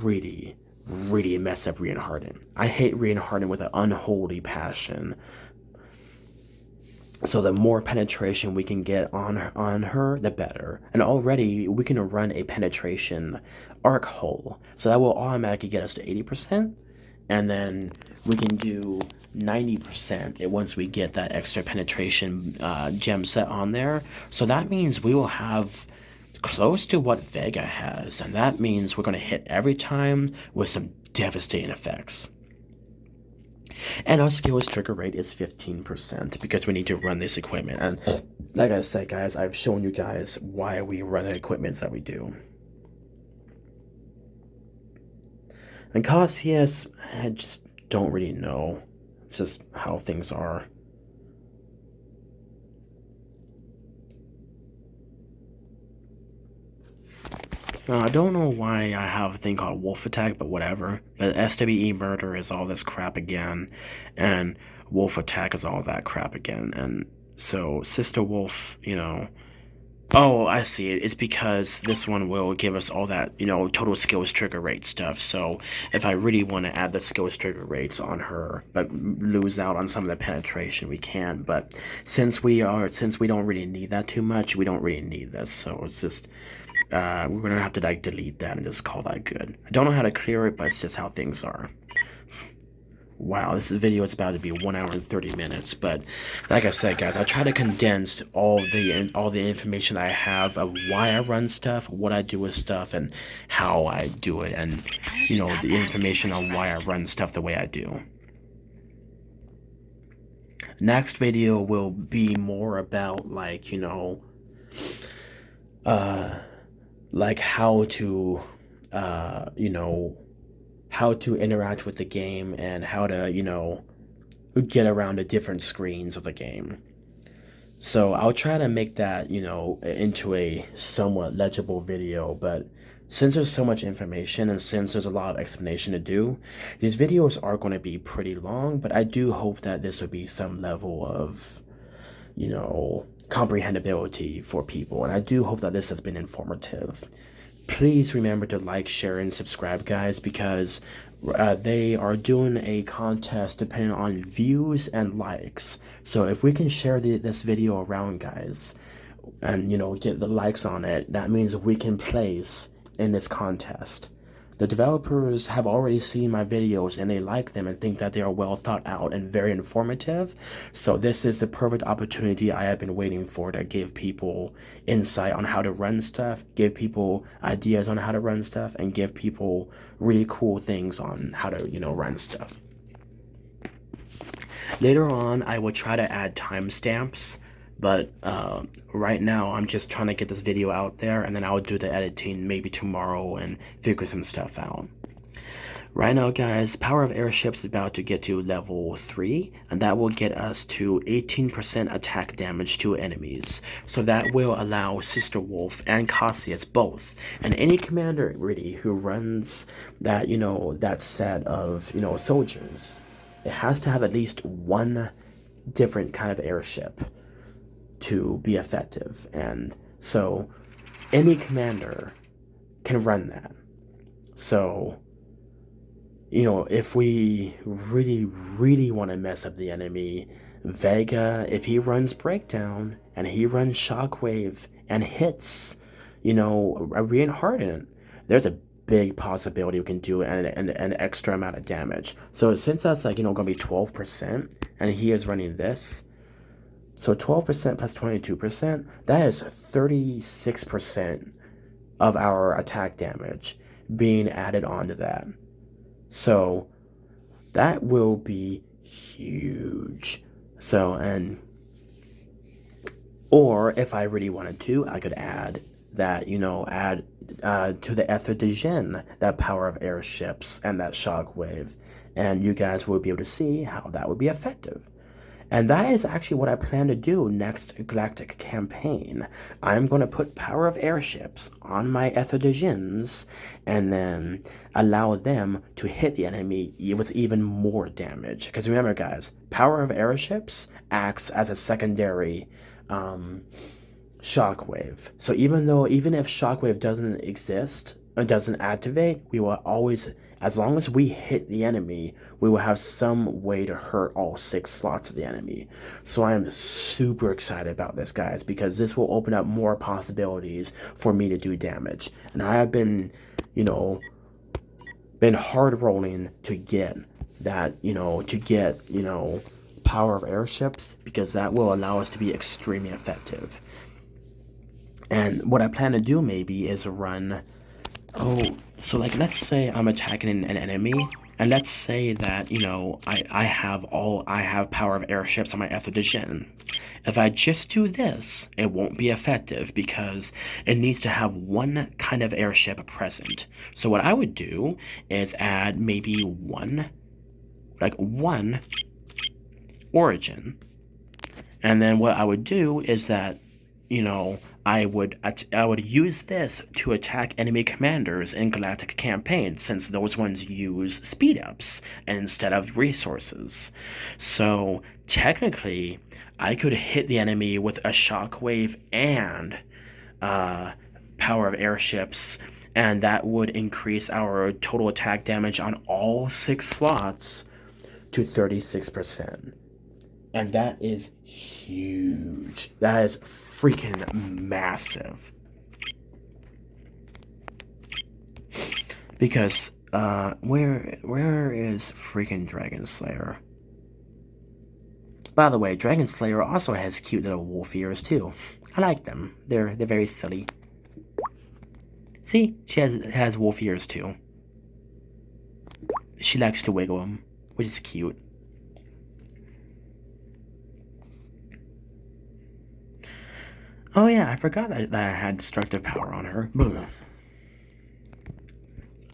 really mess up Reinhardt. I hate Reinhardt with an unholy passion. So the more penetration we can get on her, the better. And already we can run a penetration arc hole, so that will automatically get us to 80%, and then we can do 90% once we get that extra penetration gem set on there. So that means we will have close to what Vega has, and that means we're going to hit every time with some devastating effects. And our skills trigger rate is 15% because we need to run this equipment. And like I said, guys, I've shown you guys why we run the equipments that we do. And cost, yes, I just don't really know. It's just how things are. I don't know why I have a thing called Wolf Attack, but whatever. But SWE Murder is all this crap again, and Wolf Attack is all that crap again. And so Sister Wolf, oh, I see it. It's because this one will give us all that, total skills trigger rate stuff. So if I really want to add the skills trigger rates on her, but lose out on some of the penetration, we can. But since we don't really need that too much, we don't really need this. So it's just, we're going to have to delete that and just call that good. I don't know how to clear it, but it's just how things are. Wow, this video is about to be 1 hour and 30 minutes, but like I said, guys, I try to condense all the information I have of why I run stuff, what I do with stuff, and how I do it, and the information on why I run stuff the way I do. Next video will be more about like how to how to interact with the game and how to, get around the different screens of the game. So I'll try to make that, into a somewhat legible video, but since there's so much information and since there's a lot of explanation to do, these videos are going to be pretty long, but I do hope that this will be some level of, comprehensibility for people, and I do hope that this has been informative. Please remember to like, share, and subscribe, guys, because they are doing a contest depending on views and likes. So if we can share this video around, guys, and get the likes on it, that means we can place in this contest. The developers have already seen my videos and they like them and think that they are well thought out and very informative. So this is the perfect opportunity I have been waiting for to give people insight on how to run stuff, give people ideas on how to run stuff, and give people really cool things on how to, run stuff. Later on, I will try to add timestamps, but right now I'm just trying to get this video out there, and then I'll do the editing maybe tomorrow and figure some stuff out. Right now, guys, Power of Airships is about to get to level 3, and that will get us to 18% attack damage to enemies. So that will allow Sister Wolf and Cassius both, and any commander really who runs that, that set of, soldiers, it has to have at least one different kind of airship to be effective. And so any commander can run that. So if we really, really want to mess up the enemy, Vega, if he runs Breakdown and he runs Shockwave and hits, a Reinharden, there's a big possibility we can do an extra amount of damage. So since that's like, going to be 12%, and he is running this, so 12% plus 22%, that is 36% of our attack damage being added onto that. So that will be huge. So, or if I really wanted to, I could add that, to the Ether de Gen, that Power of Airships and that Shockwave. And you guys will be able to see how that would be effective. And that is actually what I plan to do next Galactic campaign. I'm going to put Power of Airships on my Ether de Gens, and then allow them to hit the enemy with even more damage. Because remember, guys, Power of Airships acts as a secondary Shockwave. So even if Shockwave doesn't exist, or doesn't activate, we will always, as long as we hit the enemy, we will have some way to hurt all 6 slots of the enemy. So I am super excited about this, guys, because this will open up more possibilities for me to do damage. And I have been, hard rolling to get that, Power of Airships, because that will allow us to be extremely effective. And what I plan to do maybe is run, so like, let's say I'm attacking an enemy, and let's say that, I have Power of Airships on my Ether de Gen. If I just do this, it won't be effective because it needs to have one kind of airship present. So what I would do is add maybe one Origin. And then what I would do is that, I would use this to attack enemy commanders in Galactic campaign, since those ones use speed ups instead of resources. So technically, I could hit the enemy with a Shockwave and Power of Airships, and that would increase our total attack damage on all 6 slots to 36%. And that is huge. That is freaking massive. Because, where is freaking Dragon Slayer? By the way, Dragon Slayer also has cute little wolf ears too. I like them. They're very silly. See, she has wolf ears too. She likes to wiggle them, which is cute. Oh yeah, I forgot that I had destructive power on her.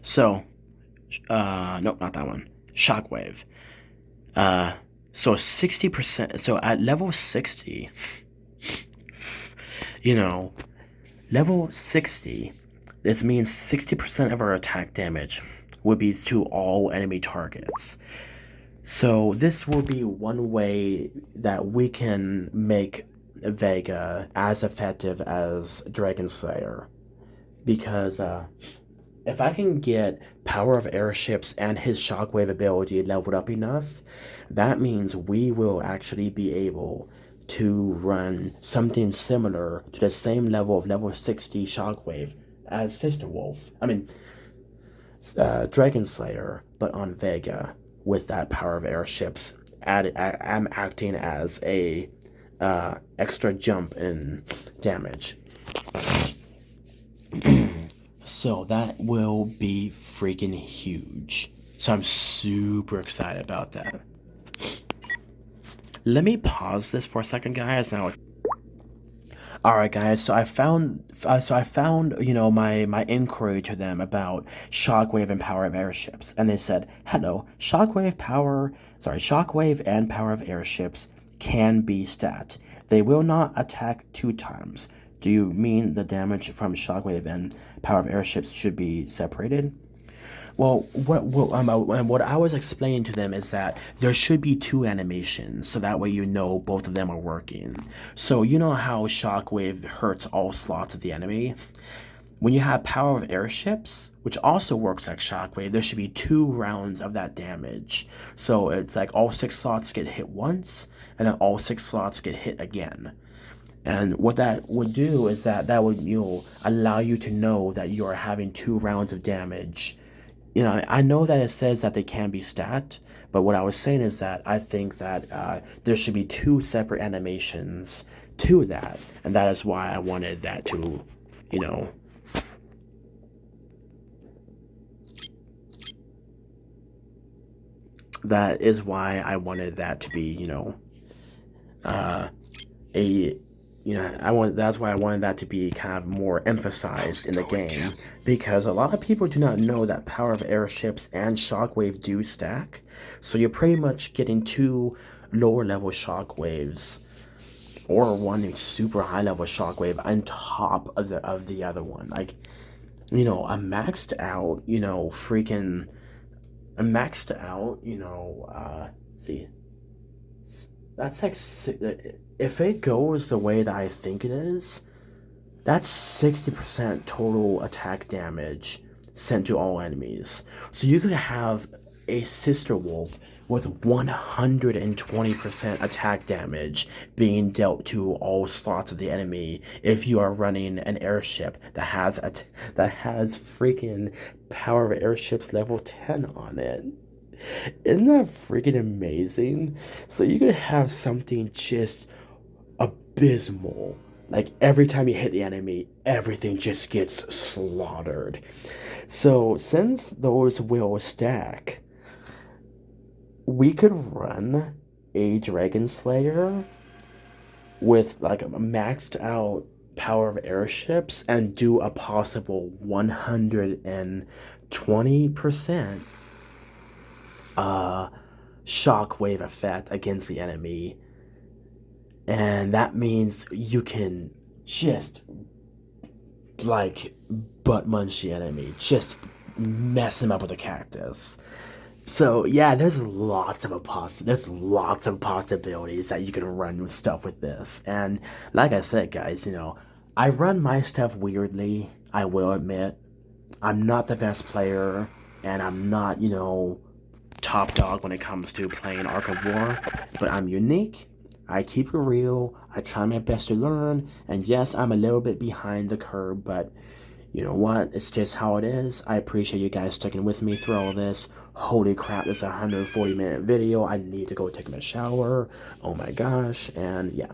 So, nope, not that one. Shockwave. So 60%, so at level 60, level 60, this means 60% of our attack damage would be to all enemy targets. So this will be one way that we can make Vega as effective as Dragon Slayer, because if I can get Power of Airships and his Shockwave ability leveled up enough, that means we will actually be able to run something similar to the same level of level 60 Shockwave as Sister Wolf. I mean, Dragon Slayer, but on Vega with that Power of Airships. I'm acting as a extra jump in damage. So that will be freaking huge. So I'm super excited about that. Let me pause this for a second, guys. Now, All right, guys. So I found my inquiry to them about shockwave and power of airships, and they said, "Hello, shockwave and power of airships can be stat. They will not attack two times. Do you mean the damage from shockwave and power of airships should be separated?" Well, what I was explaining to them is that there should be two animations, so that way you know both of them are working. So you know how Shockwave hurts all slots of the enemy? When you have Power of Airships, which also works like Shockwave, there should be two rounds of that damage. So it's like all six slots get hit once, and then all six slots get hit again. And what that would do is that would allow you to know that you are having two rounds of damage. I know that it says that they can be stat, but what I was saying is that I think that there should be two separate animations to that, and that is why I wanted that to, you know, that is why I wanted that to be, uh, a that's why I wanted that to be kind of more emphasized in the game, because a lot of people do not know that power of airships and shockwave do stack. So you're pretty much getting two lower level shockwaves or one super high level shockwave on top of the other one. Like, a maxed out, freaking a maxed out, see, that's like, if it goes the way that I think it is, that's 60% total attack damage sent to all enemies. So you could have a sister wolf with 120% attack damage being dealt to all slots of the enemy if you are running an airship that has freaking power of airships level 10 on it. Isn't that freaking amazing? So you could have something just abysmal. Like every time you hit the enemy, everything just gets slaughtered. So since those will stack, we could run a Dragon Slayer with like a maxed out power of airships and do a possible 120% shockwave effect against the enemy. And that means you can just like butt munch the enemy, just mess him up with a cactus. So yeah, there's lots of possibilities that you can run with stuff with this. And like I said, guys, I run my stuff weirdly. I will admit, I'm not the best player, and I'm not, top dog when it comes to playing Ark of War, but I'm unique. I keep it real. I try my best to learn, and yes, I'm a little bit behind the curve, but you know what? It's just how it is. I appreciate you guys sticking with me through all this. Holy crap, this is a 140-minute video. I need to go take my shower. Oh my gosh, and yeah.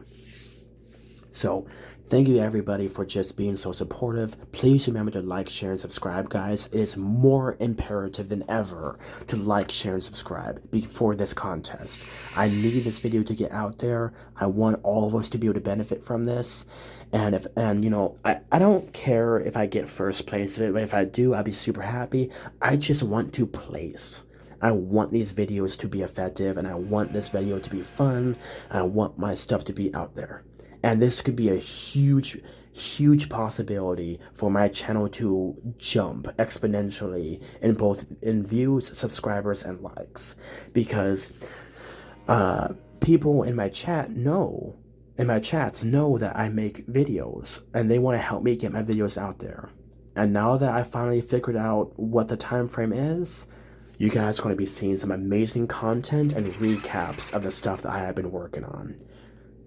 So, thank you everybody for just being so supportive. Please remember to like, share, and subscribe, guys. It is more imperative than ever to like, share, and subscribe before this contest. I need this video to get out there. I want all of us to be able to benefit from this. And I don't care if I get first place of it, but if I do, I'll be super happy. I just want to place. I want these videos to be effective, and I want this video to be fun, and I want my stuff to be out there. And this could be a huge possibility for my channel to jump exponentially in views, subscribers, and likes, because people in my chats know that I make videos, and they want to help me get my videos out there. And now that I finally figured out what the time frame is, you guys are going to be seeing some amazing content and recaps of the stuff that I have been working on.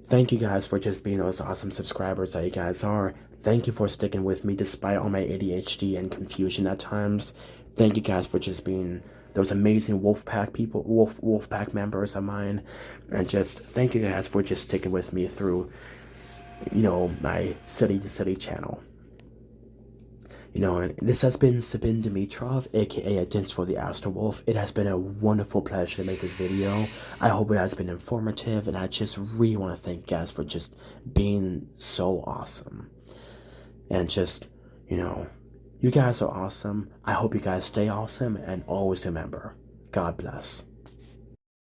Thank you guys for just being those awesome subscribers that you guys are. Thank you for sticking with me despite all my ADHD and confusion at times. Thank you guys for just being those amazing Wolfpack members of mine. And just thank you guys for just sticking with me through, my city to city channel. And this has been Sabin Dimitrov, aka Against for the Wolf. It has been a wonderful pleasure to make this video. I hope it has been informative, and I just really want to thank you guys for just being so awesome. And just, you guys are awesome. I hope you guys stay awesome, and always remember, God bless.